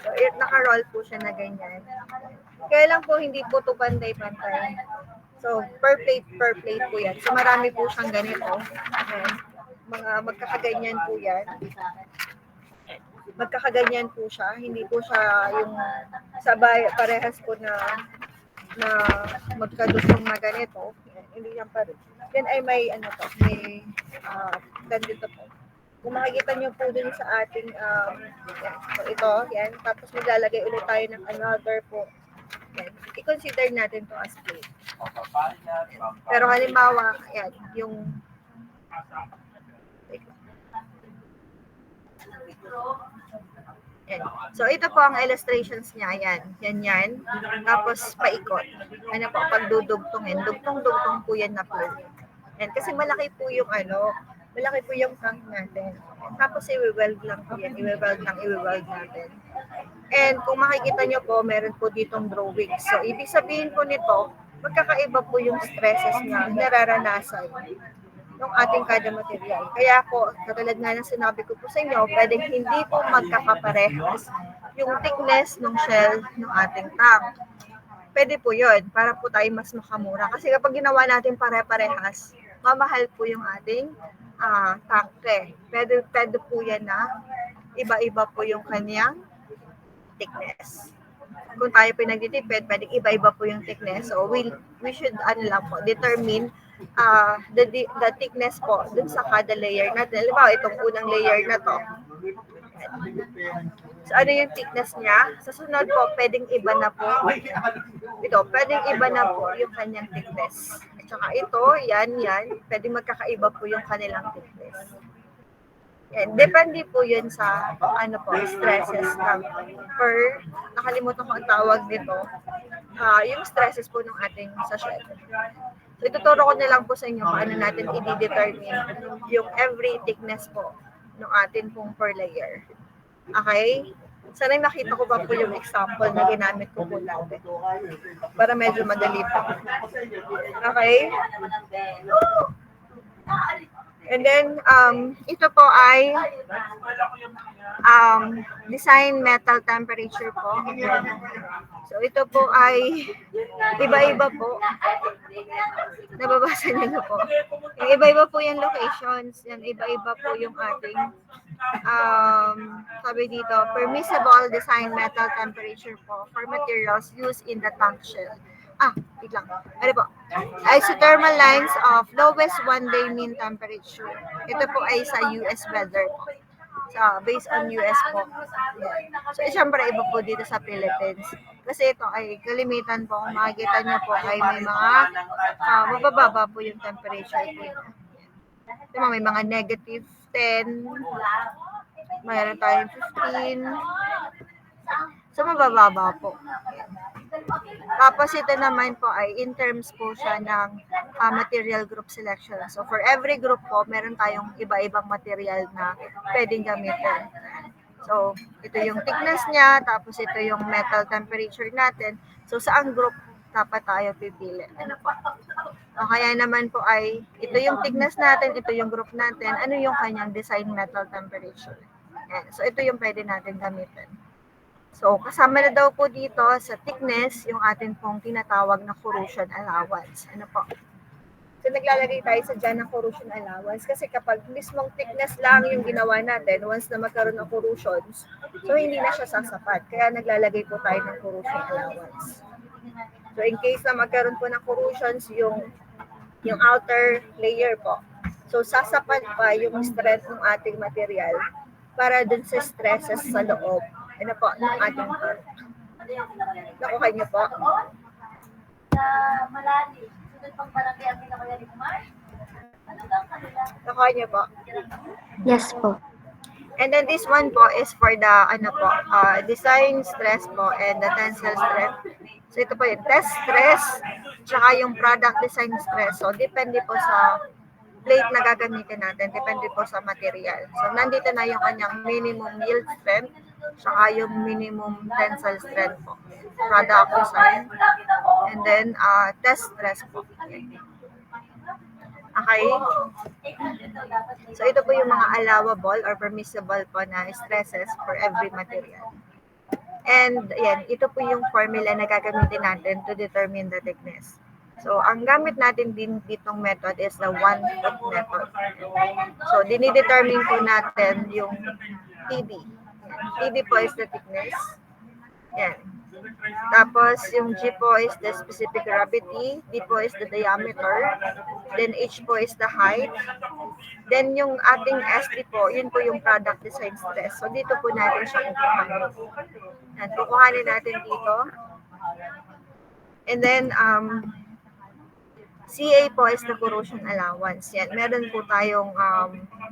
So, naka-roll po siya na ganyan. Kaya lang po, hindi po ito pantay-pantay. So, per plate po yan. So, marami po siyang ganito. Ayan. Mga magkakaganyan po yan. Magkakaganyan po siya. Hindi po siya yung sabay, parehas po na magkadusong na ganito. Yan. Hindi yan pa rin. Then ay may may ganito po. Kung makikita nyo po dun sa ating yan. So ito, yan. Tapos maglalagay ulit tayo ng another po. Yan. I-consider natin to as plate. Pero halimbawa, yan, yung yan. So, ito po ang illustrations niya. Yan. Tapos, paikot. Ano po, pagdudugtongin. Dugtong-dugtong po yan na po. Yan. Kasi malaki po yung tank natin. Tapos, i-weld lang po yan. I-weld natin. And kung makikita nyo po, meron po ditong drawing. So, ibig sabihin po nito, magkakaiba po yung stresses na nararanasan ng ating kada material. Kaya po, katulad nga ng sinabi ko po sa inyo, pwedeng hindi po magkakaparehas yung thickness ng shell ng ating tank. Pwede po yun, para po tayo mas makamura. Kasi kapag ginawa natin pare-parehas, mamahal po yung ating tank. Pwede po yan na iba-iba po yung kanyang thickness. Kung tayo po nagtitipid, pwedeng iba-iba po yung thickness. So, we should determine the thickness po dun sa kada layer natin. Halimbawa, itong unang layer na to. So, ano yung thickness niya? Sa sunod po, pwedeng iba na po. Ito, pwedeng iba na po yung kanyang thickness. At saka ito, yan. Pwedeng magkakaiba po yung kanilang thickness. Yan. Depende po yun sa stresses ng nakalimutan ko ang tawag dito. Yung stresses po ng ating sa shell. So, ituturo ko na lang po sa inyo paano natin i-determine yung every thickness po ng atin pong per layer. Okay? Sana makita ko ba po yung example na ginamit ko po dati. Para medyo madali pa. Okay? And then, ito po ay design metal temperature po. So, ito po ay iba-iba po. Nababasa niyo na po. Yung iba-iba po yung locations. Yan, iba-iba po yung ating sabi dito, permissible design metal temperature po for materials used in the tank shell. Wait lang. Ano po? Isothermal lines of lowest one-day mean temperature. Ito po ay sa US weather po. So, based on US po. So, syempre, iba po dito sa Philippines. Kasi ito ay kalimitan po. Kung makikita nyo po ay may mga mabababa po yung temperature po. Diba, may mga negative 10. Mayroon tayong 15. So, mabababa po. Tapos ito naman po ay in terms po siya ng material group selection. So for every group po, meron tayong iba-ibang material na pwedeng gamitin. So ito yung thickness niya, tapos ito yung metal temperature natin. So saang group dapat tayo pipili? Ano po? O kaya naman po ay ito yung thickness natin, ito yung group natin, ano yung kanyang design metal temperature. So ito yung pwede natin gamitin. So, kasama na daw po dito sa thickness yung atin pong tinatawag na corrosion allowance. Ano po? So, naglalagay tayo sa dyan ng corrosion allowance kasi kapag mismong thickness lang yung ginawa natin, once na magkaroon ng corrosions, so hindi na siya sasapat. Kaya naglalagay po tayo ng corrosion allowance. So, in case na magkaroon po ng corrosions, yung outer layer po. So, sasapat pa yung strength ng ating material para dun sa stresses sa loob. Ano po, ng ating part. Nakuha niyo po? Sa malalim. Sunod pang barangay ang pinakayanin ko, Mar? Ano Nakuha niyo po. Yes po. And then this one po is for the design stress po and the tensile stress. So ito po yung test stress tsaka yung product design stress. So depende po sa plate na gagamitin natin, depende po sa material. So nandito na yung kanyang minimum yield strength tsaka yung minimum tensile strength po. Product design and then test stress po. Okay? So ito po yung mga allowable or permissible po na stresses for every material. And yan, ito po yung formula na gagamitin natin to determine the thickness. So ang gamit natin din ditong method is the 1-foot method. So dinidetermine po natin yung TD. TD po is the thickness. Yan. Tapos, yung G po is the specific gravity, D po is the diameter, then H po is the height, then yung ating SD po, yun po yung product design stress. So, dito po natin siya kukuhanin. Yan, kukuhanin natin dito. And then, CA po is the corrosion allowance. Yan, meron po tayong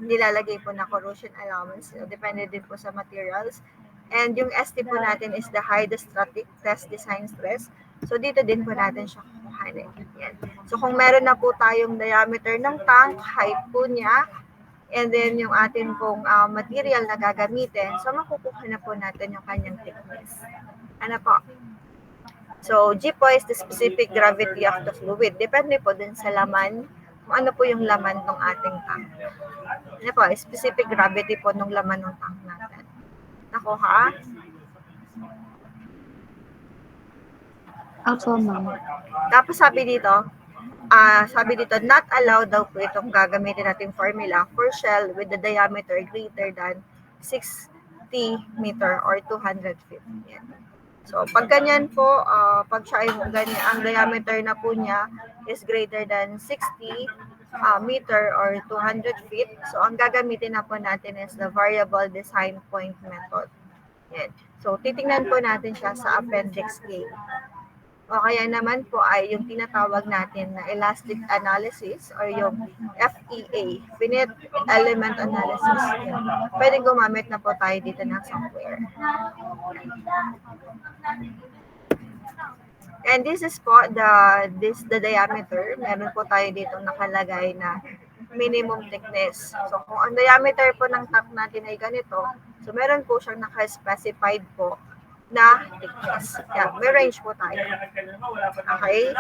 nilalagay po na corrosion allowance. So, depende din po sa materials. And yung ST po natin is the hydrostatic test design stress. So, dito din po natin siya kukuhanin. Yan. So, kung meron na po tayong diameter ng tank, height po niya, and then yung atin pong material na gagamitin, so makukuha na po natin yung kanyang thickness. Ano po? So, G po is the specific gravity of the fluid. Depende po din sa laman, kung ano po yung laman ng ating tank. Ano po? Specific gravity po ng laman ng tank natin. Nakuha? Opo, ma'am. Tapos sabi dito, not allowed daw po itong gagamitin nating formula for shell with the diameter greater than 60 meter or 200 feet. Yan. So, pag ganyan po, pag siya yung ganyan, ang diameter na po niya is greater than 60 meter or 200 feet. So, ang gagamitin na po natin is the variable design point method. Yan. So, titingnan po natin siya sa Appendix K. O kaya naman po ay yung tinatawag natin na elastic analysis or yung FEA, Finite Element Analysis. Yan. Pwedeng gumamit na po tayo dito ng software. And this is po the diameter. Meron po tayo dito nakalagay na minimum thickness. So kung ang diameter po ng tank natin ay ganito, so meron po siyang naka-specified po na thickness. Yeah, may range po tayo. Okay?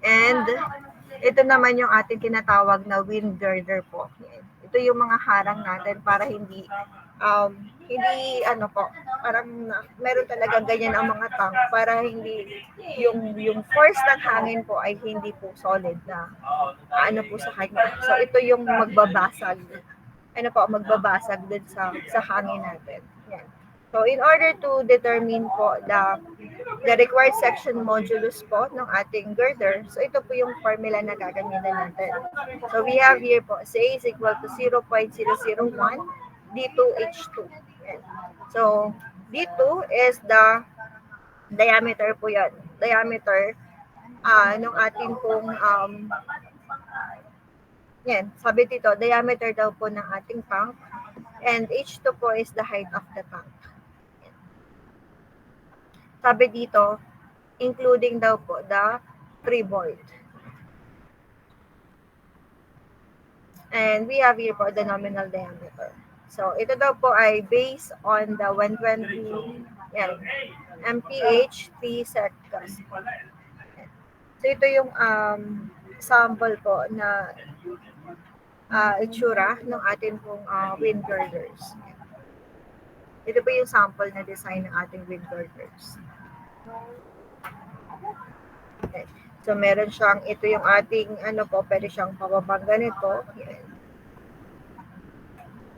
And ito naman yung ating tinatawag na wind girder po. Ito yung mga harang natin para hindi parang meron talaga ganyan ang mga tank para hindi yung force ng hangin po ay hindi po solid na po sa kanya. So ito yung magbabasag. Magbabasag din sa hangin natin. Yan. So in order to determine po the required section modulus po ng ating girder, so ito po yung formula na gagamitin natin. So we have here po, C is equal to 0.001 D2H2. Yan. So, D2 is the diameter po yan. Diameter ng ating pong yan, sabi dito, diameter daw po ng ating tank. And H2 po is the height of the tank. Yan. Sabi dito, including daw po the freeboard. And we have here po the nominal diameter. So, ito daw po ay based on the 120 mph 3 seconds. So, ito yung sample po na itsura ng ating pong wind girders. Ito po yung sample na design ng ating wind girders. Okay. So, meron siyang, ito yung ating, pwede siyang pababang ganito. Yan.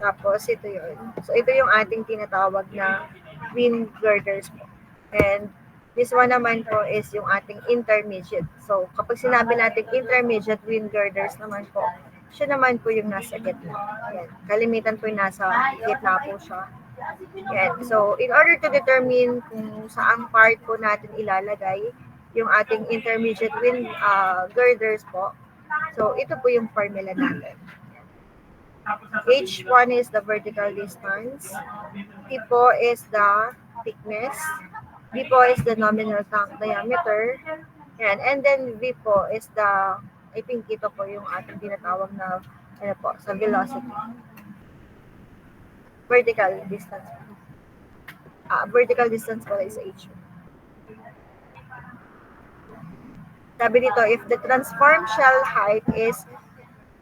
Tapos, ito yun. So, ito yung ating tinatawag na wind girders po. And, this one naman po is yung ating intermediate. So, kapag sinabi natin intermediate wind girders naman po, siya naman po yung nasa gitna. Yan. Kalimitan po yung nasa gitna po siya. Yan. So, in order to determine kung saang part po natin ilalagay yung ating intermediate wind girders po. So, ito po yung formula natin. H1 is the vertical distance. T po is the thickness. B po is the nominal tank diameter. Yan. And then V po is the, I think ito po yung ating tinatawag na, ano po, sa velocity. Vertical distance. Vertical distance pala is H1. Sabi dito, if the transform shell height is,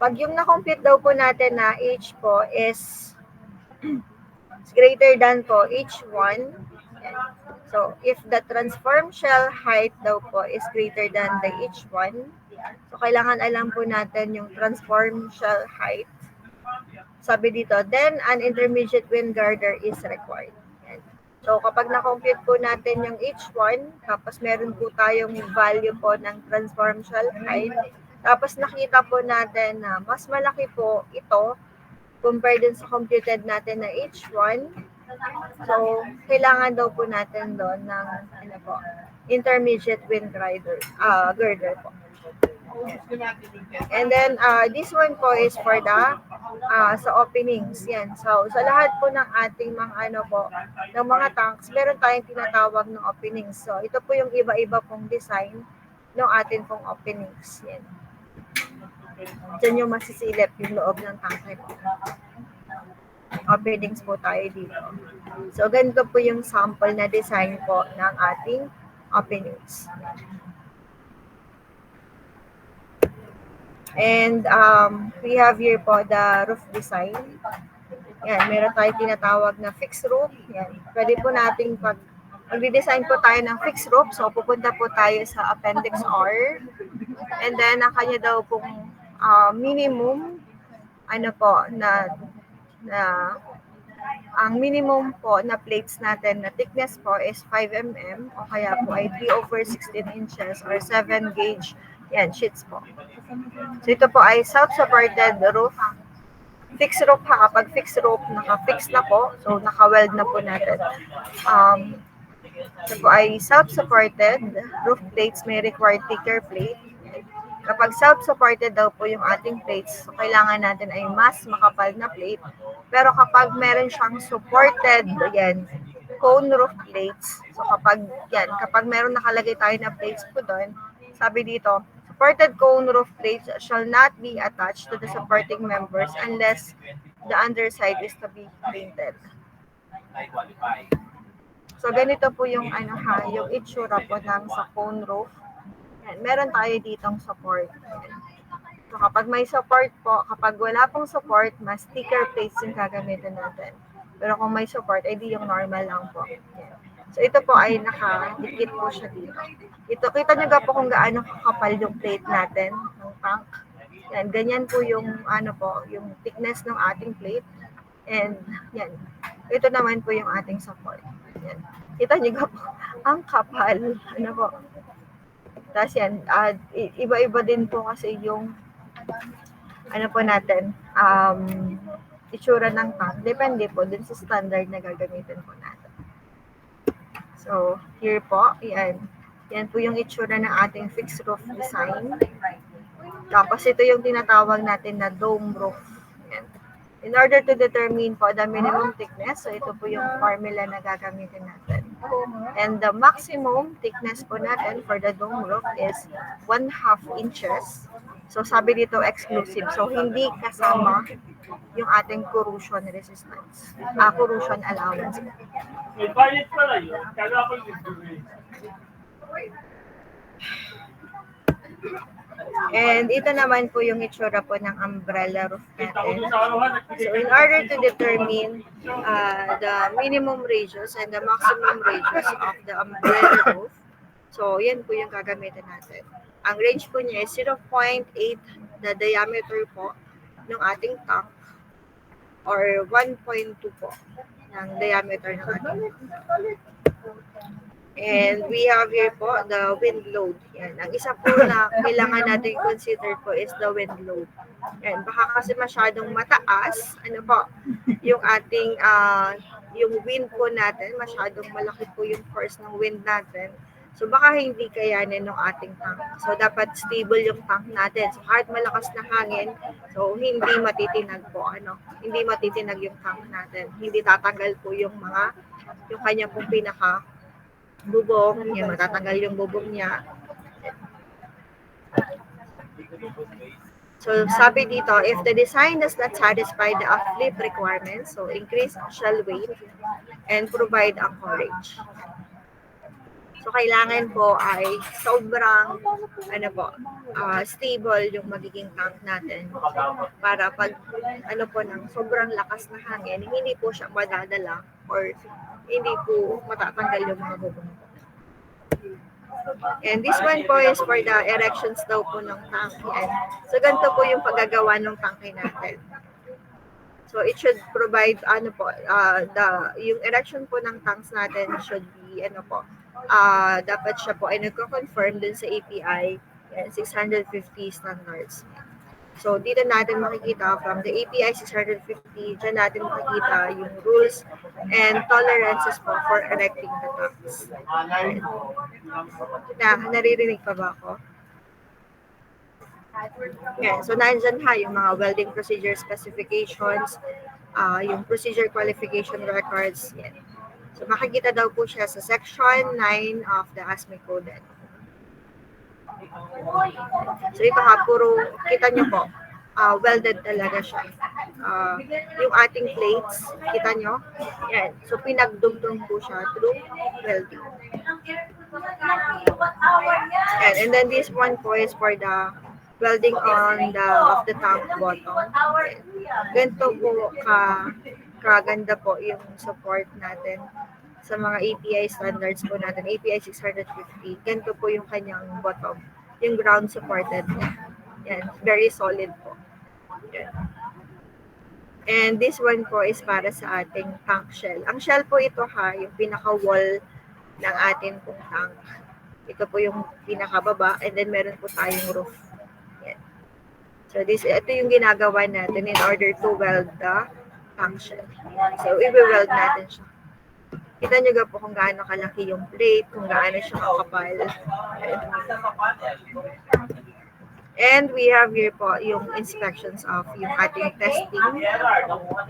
pag yung na-compute daw po natin na H po is greater than po H1. So, if the transform shell height daw po is greater than the H1, so kailangan alam po natin yung transform shell height. Sabi dito, then an intermediate wind girder is required. So, kapag na-compute po natin yung H1, tapos meron po tayong value po ng transform shell height, tapos nakita po natin na mas malaki po ito compared dun sa computed natin na H1. So, kailangan daw po natin doon ng intermediate wind girder po. And then, this one po is for the sa openings. Yan. So, sa lahat po ng ating mga ng mga tanks, meron tayong tinatawag ng openings. So, ito po yung iba-iba pong design ng atin pong openings. Yan. Diyan yung masisilip yung loob ng tank po. Openings po tayo dito. So, ganito po yung sample na design po ng ating openings. And we have here po the roof design. Yan, meron tayo tinatawag na fixed roof. Yan. Pwede po nating mag-design po tayo ng fixed roof. So, pupunta po tayo sa Appendix R. And then, ang kanya daw pong minimum, ang minimum po na plates natin na thickness po is 5 mm o kaya po ay 3/16 inches or 7 gauge. Yan, sheets po. So, ito po ay self-supported roof. Fixed roof ha. Kapag fixed roof, naka-fix na po. So, naka-weld na po natin. Ito po ay self-supported roof plates. May required thicker plate. Kapag self-supported daw po yung ating plates, so kailangan natin ay mas makapal na plate. Pero kapag meron siyang supported, yan, cone roof plates, so kapag meron nakalagay tayo na plates po doon, sabi dito, supported cone roof plates shall not be attached to the supporting members unless the underside is to be painted. So, ganito po yung, yung itsura po ng sa cone roof. Yan, meron tayo ditong support. So, kapag may support po, kapag wala pong support, mas thicker plates yung gagamitin natin. Pero kung may support, ay di yung normal lang po. Yan. So, ito po ay nakadikit po siya dito. Ito, kita nyo ga po kung gaano kakapal yung plate natin ng tank. Yan, ganyan po yung, yung thickness ng ating plate. And, yan. Ito naman po yung ating support. Yan. Kita nyo ga po, ang kapal. Tapos yan, iba-iba din po kasi yung, natin, itsura ng tank. Depende po dun sa standard na gagamitin po natin. So, here po, yan. Yan po yung itsura ng ating fixed roof design. Tapos ito yung tinatawag natin na dome roof. Yan. In order to determine po the minimum thickness, so ito po yung formula na gagamitin natin. And the maximum thickness po natin for the dome roof is 1/2 inches. So sabi dito exclusive. So hindi kasama yung ating corrosion resistance. Corrosion allowance. May bayad pala yun. Kala ko yung And ito naman po yung itsura po ng umbrella roof natin. So in order to determine the minimum radius and the maximum radius of the umbrella roof, so yan po yung gagamitin natin. Ang range po niya is 0.8 the diameter po ng ating tank or 1.2 po ng diameter ng ating tank. And we have here po the wind load. Yan. Ang isa po na kailangan natin consider po is the wind load. Yan. Baka kasi masyadong mataas, yung ating, yung wind po natin, masyadong malaki po yung force ng wind natin. So baka hindi kayanin ng ating tank. So dapat stable yung tank natin. So kahit malakas na hangin, so hindi matitinag po hindi matitinag yung tank natin. Hindi tatanggal po yung kanya pong pinaka bubong, yan matatanggal yung bubong niya. So sabi dito, if the design does not satisfy the uplift requirements, so increase shell weight and provide anchorage. So kailangan po ay sobrang stable yung magiging tank natin para pag ng sobrang lakas na hangin, hindi po siya madadala or hindi po matatanggal yung mga bubong. And this one po is for the erections daw po ng tank. Yan. So ganito po yung paggagawa ng tanke natin. So it should provide yung erection po ng tanks natin should be dapat siya po ay nagko-confirm dun sa API 650 standards. So dito natin makikita from the API 650, dyan natin makikita yung rules and tolerances po for erecting the tanks. Naririnig pa ba ako? Yeah, so nandyan yung mga welding procedure specifications, yung procedure qualification records. Yan. So makikita daw po siya sa section 9 of the ASME Code. So ito puro kita nyo po, welded talaga siya. Yung ating plates, kita nyo? Yan. So pinagdugtong po siya through welding. And then this one po is for the welding on of the tank bottom. Ganito po kaganda po yung support natin sa mga API standards po natin, API 650. Ganito po yung kanyang bottom, yung ground supported. Yan, very solid po. Yan. And this one po is para sa ating tank shell. Ang shell po ito yung pinaka-wall ng ating pong tank. Ito po yung pinakababa and then meron po tayong roof. Yan. So ito yung ginagawa natin in order to weld the tank shell. So i-weld natin siya. Kita nyo po kung gaano kalaki yung plate, kung gaano siya kakapal. And we have here po yung inspections of yung ating testing.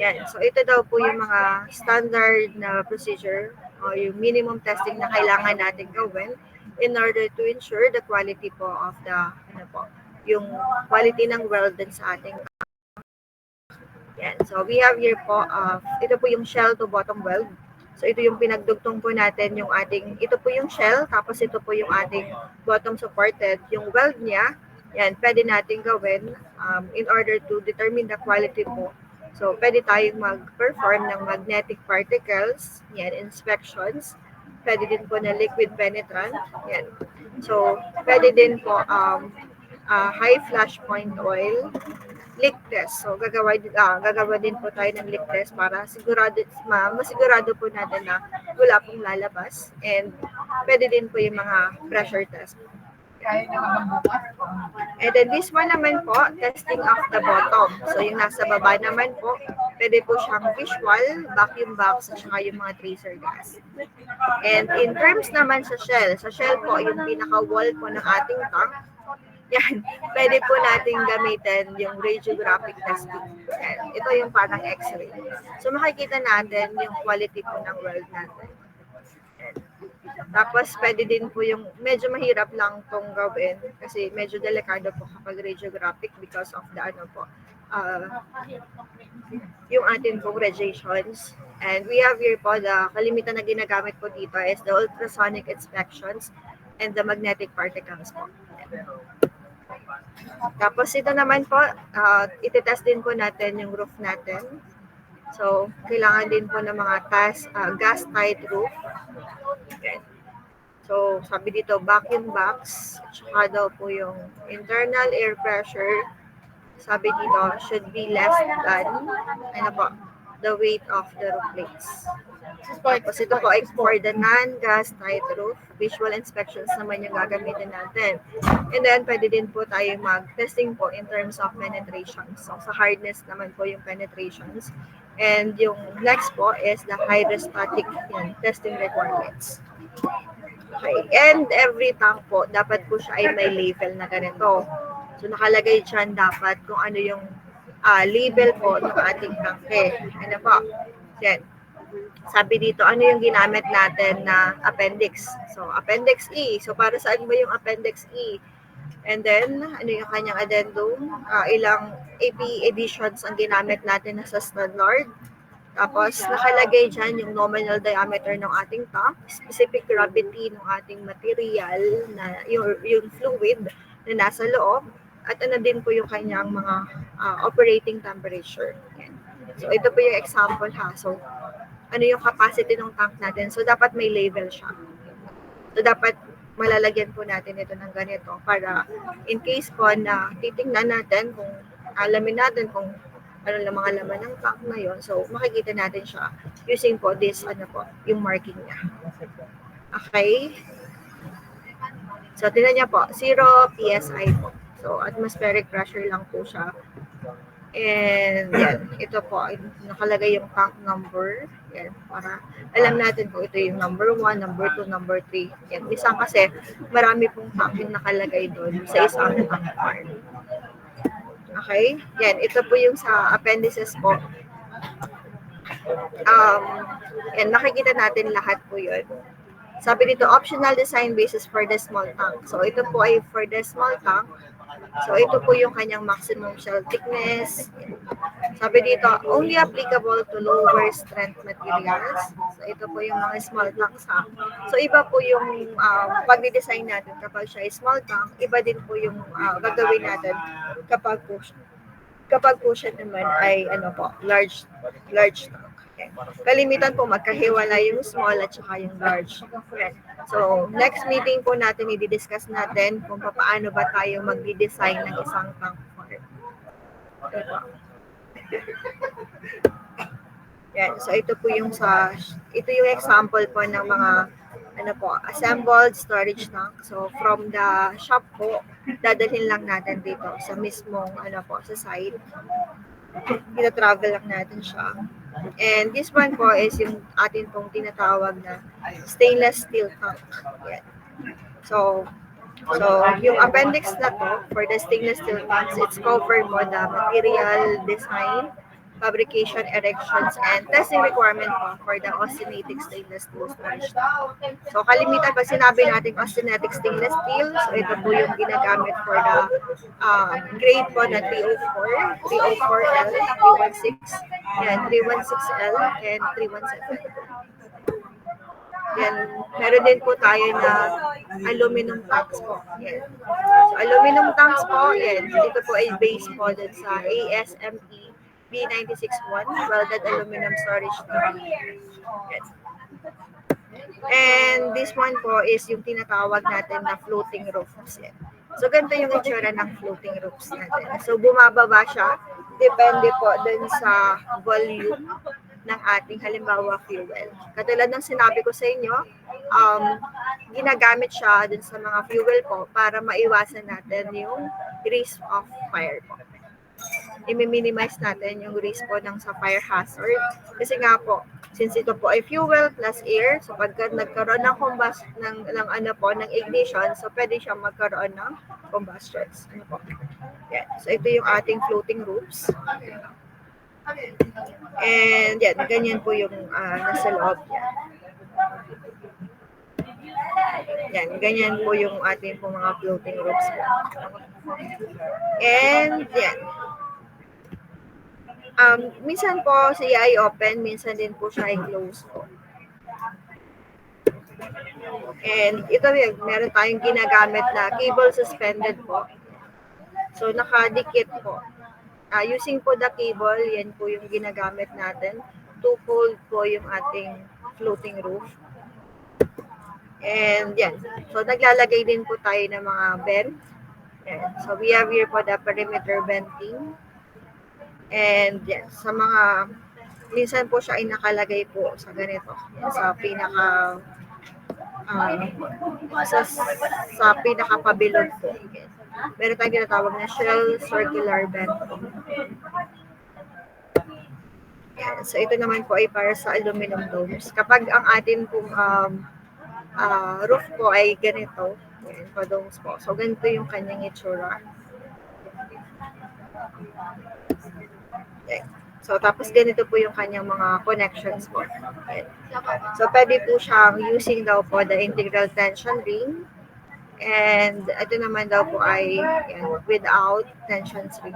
Yan. So ito daw po yung mga standard na procedure o yung minimum testing na kailangan natin gawin in order to ensure the quality po of the yung quality ng weld din sa ating. Yan. So we have here po ito po yung shell to bottom weld. So ito yung pinagdugtong po natin yung ito po yung shell, tapos ito po yung ating bottom supported, yung weld niya. Yan, pwede natin gawin in order to determine the quality po. So pwede tayong mag-perform ng magnetic particles, yan, inspections. Pwede din po na liquid penetrant, yan. So pwede din po high flash point oil, leak test. So gagawa din po tayo ng leak test para masigurado po natin na wala pong lalabas. And pwede din po yung mga pressure test. And then this one naman po, testing of the bottom. So yung nasa baba naman po, pwede po siyang visual, vacuum box, at saka yung mga tracer gas. And in terms naman sa shell po, yung pinaka-wall po ng ating tank, yan, pwede po nating gamitin yung radiographic testing. Yan, ito yung parang x-ray. So makikita natin yung quality po ng weld natin. Yan. Tapos pwede din po yung, medyo mahirap lang itong gawin kasi medyo delikado po kapag radiographic because of the yung atin pong radiations. And we have here po, the kalimitan na ginagamit po dito is the ultrasonic inspections and the magnetic particles po. Yan. Tapos ito naman po, iti-test din po natin yung roof natin. So, kailangan din po ng mga gas tight roof. Okay. So, sabi dito, vacuum box, tsaka daw po yung internal air pressure, sabi dito, should be less than, the weight of the roof plates. Tapos ito po ay for the non-gas tight roof, visual inspections naman yung gagamitin natin. And then, pwede din po tayo mag-testing po in terms of penetration. So, sa hardness naman po yung penetrations. And yung next po is the hydrostatic testing requirements. Okay. And every tank po, dapat po siya ay may label na ganito. So, nakalagay dyan dapat kung ano yung label po ng ating tanke. Ano po? Yan. Sabi dito, ano yung ginamit natin na appendix? So, appendix E. So, para saan ba yung appendix E? And then, ano yung kanyang addendum? Ilang AP editions ang ginamit natin na sa standard. Tapos, nakalagay dyan yung nominal diameter ng ating tank, specific gravity ng ating material, na yung fluid na nasa loob, at ano din po yung kanyang mga operating temperature. Yan. So, ito po yung example ha. So, ano yung capacity ng tank natin. So, dapat may label siya. So, dapat malalagyan po natin ito ng ganito para in case po na titingnan natin kung alamin natin kung ano lang mga laman ng tank na yon. So, makikita natin siya using po this, ano po, yung marking niya. Okay? So, tingnan niya po, 0 PSI po. So, atmospheric pressure lang po siya. And yan, ito po, nakalagay yung tank number. Yan, para alam natin kung ito yung number 1, number 2, number 3. Yan, minsan kasi marami pong tank yung nakalagay doon sa isang tank farm. Okay? Yan, ito po yung sa appendices po. Yan, makikita natin lahat po yun. Sabi dito, optional design basis for the small tank. So, ito po ay for the small tank. So, ito po yung kanyang maximum shell thickness. Sabi dito, only applicable to lower strength materials. So, ito po yung mga small tanks ha. So, iba po yung pag-design natin kapag siya ay small tank. Iba din po yung gagawin natin kapag po siya naman ay ano po, large tank. Okay. Kalimitan po magkahiwala yung small at saka yung large. Okay. So, next meeting po natin, i-discuss natin kung paano ba tayo mag-design ng isang tank farm. Okay po. Yan. So, ito yung example po ng mga assembled storage tank. So, from the shop po, dadalhin lang natin dito sa mismong, sa site. Ina-travel lang natin siya. And this one po is yung atin pong tinatawag na stainless steel tank. Yan. So, yung appendix na to, for the stainless steel tanks, it's covered for the material design, fabrication, erections, and testing requirement po for the austenitic stainless steel storage tank. So, kalimitan pag sinabi natin austenitic stainless steel, so ito po yung ginagamit for the grade po na 304, 304L, 316, yan, 316L, and 317. Yan, meron din po tayo na aluminum tanks po. Yan. So, aluminum tanks po, yan. Dito po ay base po dun sa ASME B961, welded aluminum storage tank. Yan. And this one po is yung tinatawag natin na floating roofs. Yan. So, ganito yung itsura ng floating roofs natin. So, bumababa siya. Depende po dun sa volume ng ating halimbawa fuel. Katulad ng sinabi ko sa inyo, ginagamit siya dun sa mga fuel po para maiwasan natin yung risk of fire po. I-minimize natin yung risk po ng sa fire hazard. Kasi nga po, since ito po ay fuel plus air, so pagka nagkaroon ng ng ignition, so pwede siyang magkaroon ng combustions. Ano po? Yan. So ito yung ating floating roofs. And yan, ganyan po yung nasa loob niya. Yan, ganyan po yung ating po mga floating roofs po. And yan. Minsan po siya ay open, minsan din po siya ay close po. And ito meron tayong ginagamit na cable suspended po. So nakadikit po. Using po the cable, yan po yung ginagamit natin to hold po yung ating floating roof. And yan. So, naglalagay din po tayo ng mga vent. Yan. So, we have here po the perimeter venting. And yan. Sa mga, minsan po siya ay nakalagay po sa ganito. Yan, sa pinaka-pabilog po. Yan. Meron tayong tinatawag na shell circular vent. Yan. So, ito naman po ay para sa aluminum domes. Kapag ang atin pong roof po ay ganito. Yan, padomes po. So, ganito yung kanyang itsura. Yan. So, tapos ganito po yung kanyang mga connections po. Yan. So, pwede po siyang using daw po the integral tension ring. And ito naman daw po ay yan, without tension ring.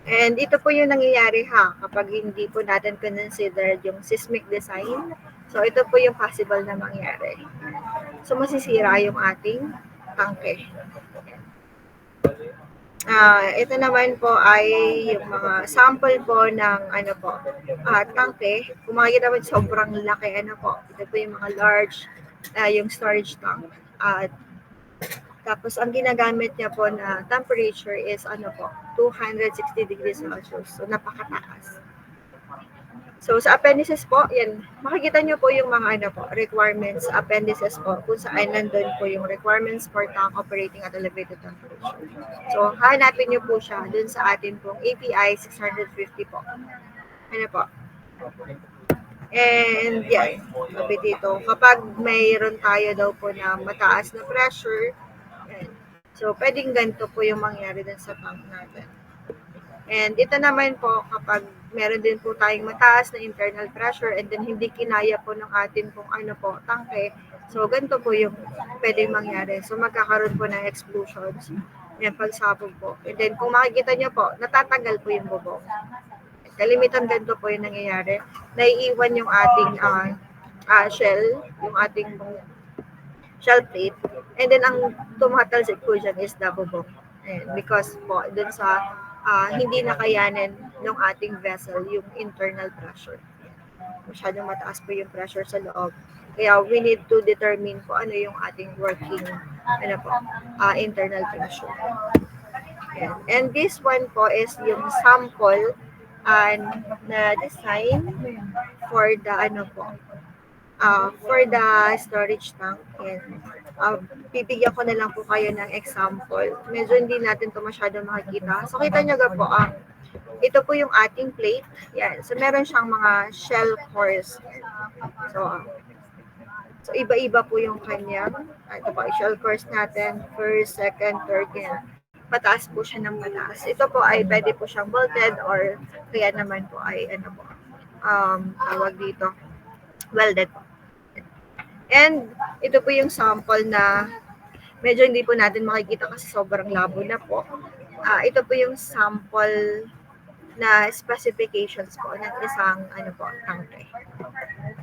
And ito po yung nangyayari kapag hindi po natin considered yung seismic design. So, ito po yung possible na mangyari. So, masisira yung ating tangke. Ito naman po ay yung mga sample po ng tangke. Kung makikita mo, sobrang laki po. Ito po yung mga large, yung storage tank. Tapos, ang ginagamit niya po na temperature is 260 degrees Celsius. So, napakataas. So, sa appendices po, yan, makikita niyo po yung mga requirements sa appendices po, kung saan nandun po yung requirements for tank operating at elevated temperature. So, hanapin niyo po siya dun sa atin pong API 650 po. Po. And, yan, sabi dito, kapag mayroon tayo daw po na mataas na pressure, yan. So, pwedeng ganito po yung mangyari din sa tank natin. And ito naman po, kapag meron din po tayong mataas na internal pressure and then hindi kinaya po ng atin kung tangke, so ganito po yung pwedeng mangyari. So, magkakaroon po ng explosions, yan, pagsabog po. And then, kung makikita nyo po, natatanggal po yung bubong. Kalimitan ganito po yung nangyayari. Naiiwan yung ating shell, yung ating shell plate. And then, ang tumatalsik po dyan is the bubong. And because po, dun sa hindi nakayanin ng ating vessel yung internal pressure. Masyadong mataas po yung pressure sa loob. Kaya we need to determine po ano yung ating working internal pressure. And this one po is yung sample na design for the for the storage tank. Bibigyan ko na lang po kayo ng example. Medyo hindi natin to masyado makikita. So, kita nyo po, ito po yung ating plate. Yan. So, meron siyang mga shell cores. So iba-iba po yung kanyang, ito po, shell cores natin, first, second, third, yan. Pataas po siya ng mataas. Ito po ay pwede po siyang bolted or kaya naman po ay tawag dito, welded po. And ito po yung sample na medyo hindi po natin makikita kasi sobrang labo na po. Ito po yung sample na specifications po ng isang tangke.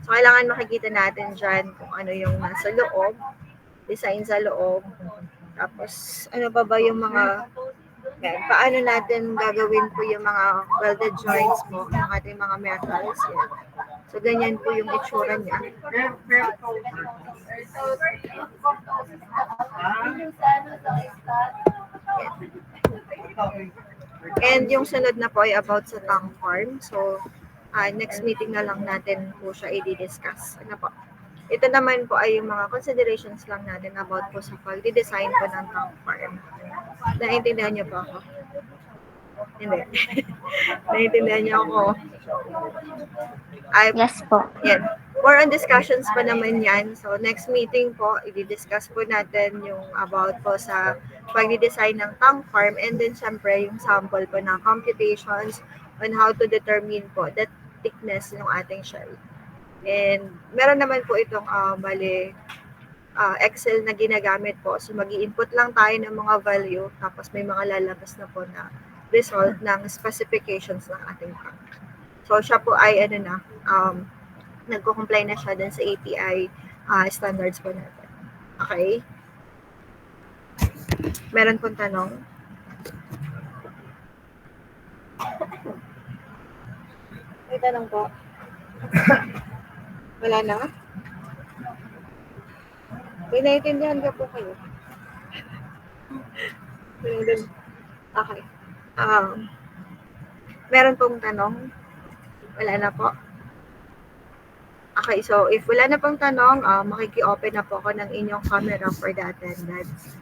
So, kailangan makikita natin dyan kung ano yung nasa loob, design sa loob, tapos ano ba yung mga, paano natin gagawin po yung mga welded joints po ng ating mga metals. Yan. So, ganyan po yung itsura niya. And yung sunod na po ay about sa tank farm. So, next meeting na lang natin po siya i-discuss. Ito naman po ay yung mga considerations lang natin about po sa pag-design po ng tank farm. Naintindihan niyo po ako? Hindi. Naintindihan niyo ako? Yes po. Yan. More on discussions pa naman yan. So, next meeting po, i-discuss po natin yung about po sa pag-design ng tank farm and then syempre yung sample po ng computations on how to determine po the thickness ng ating shell. And meron naman po itong Excel na ginagamit po. So, mag-i-input lang tayo ng mga value tapos may mga lalabas na po na result ng specifications ng ating tank. So, siya po ay nagko-comply na siya dun sa API standards po natin. Okay? Meron pong tanong? May tanong po? Wala na? May naiintindihan ka po kayo? Okay. Meron pong tanong? Wala na po? Okay, so if wala na pong tanong, makiki-open na po ako ng inyong camera for the attendance.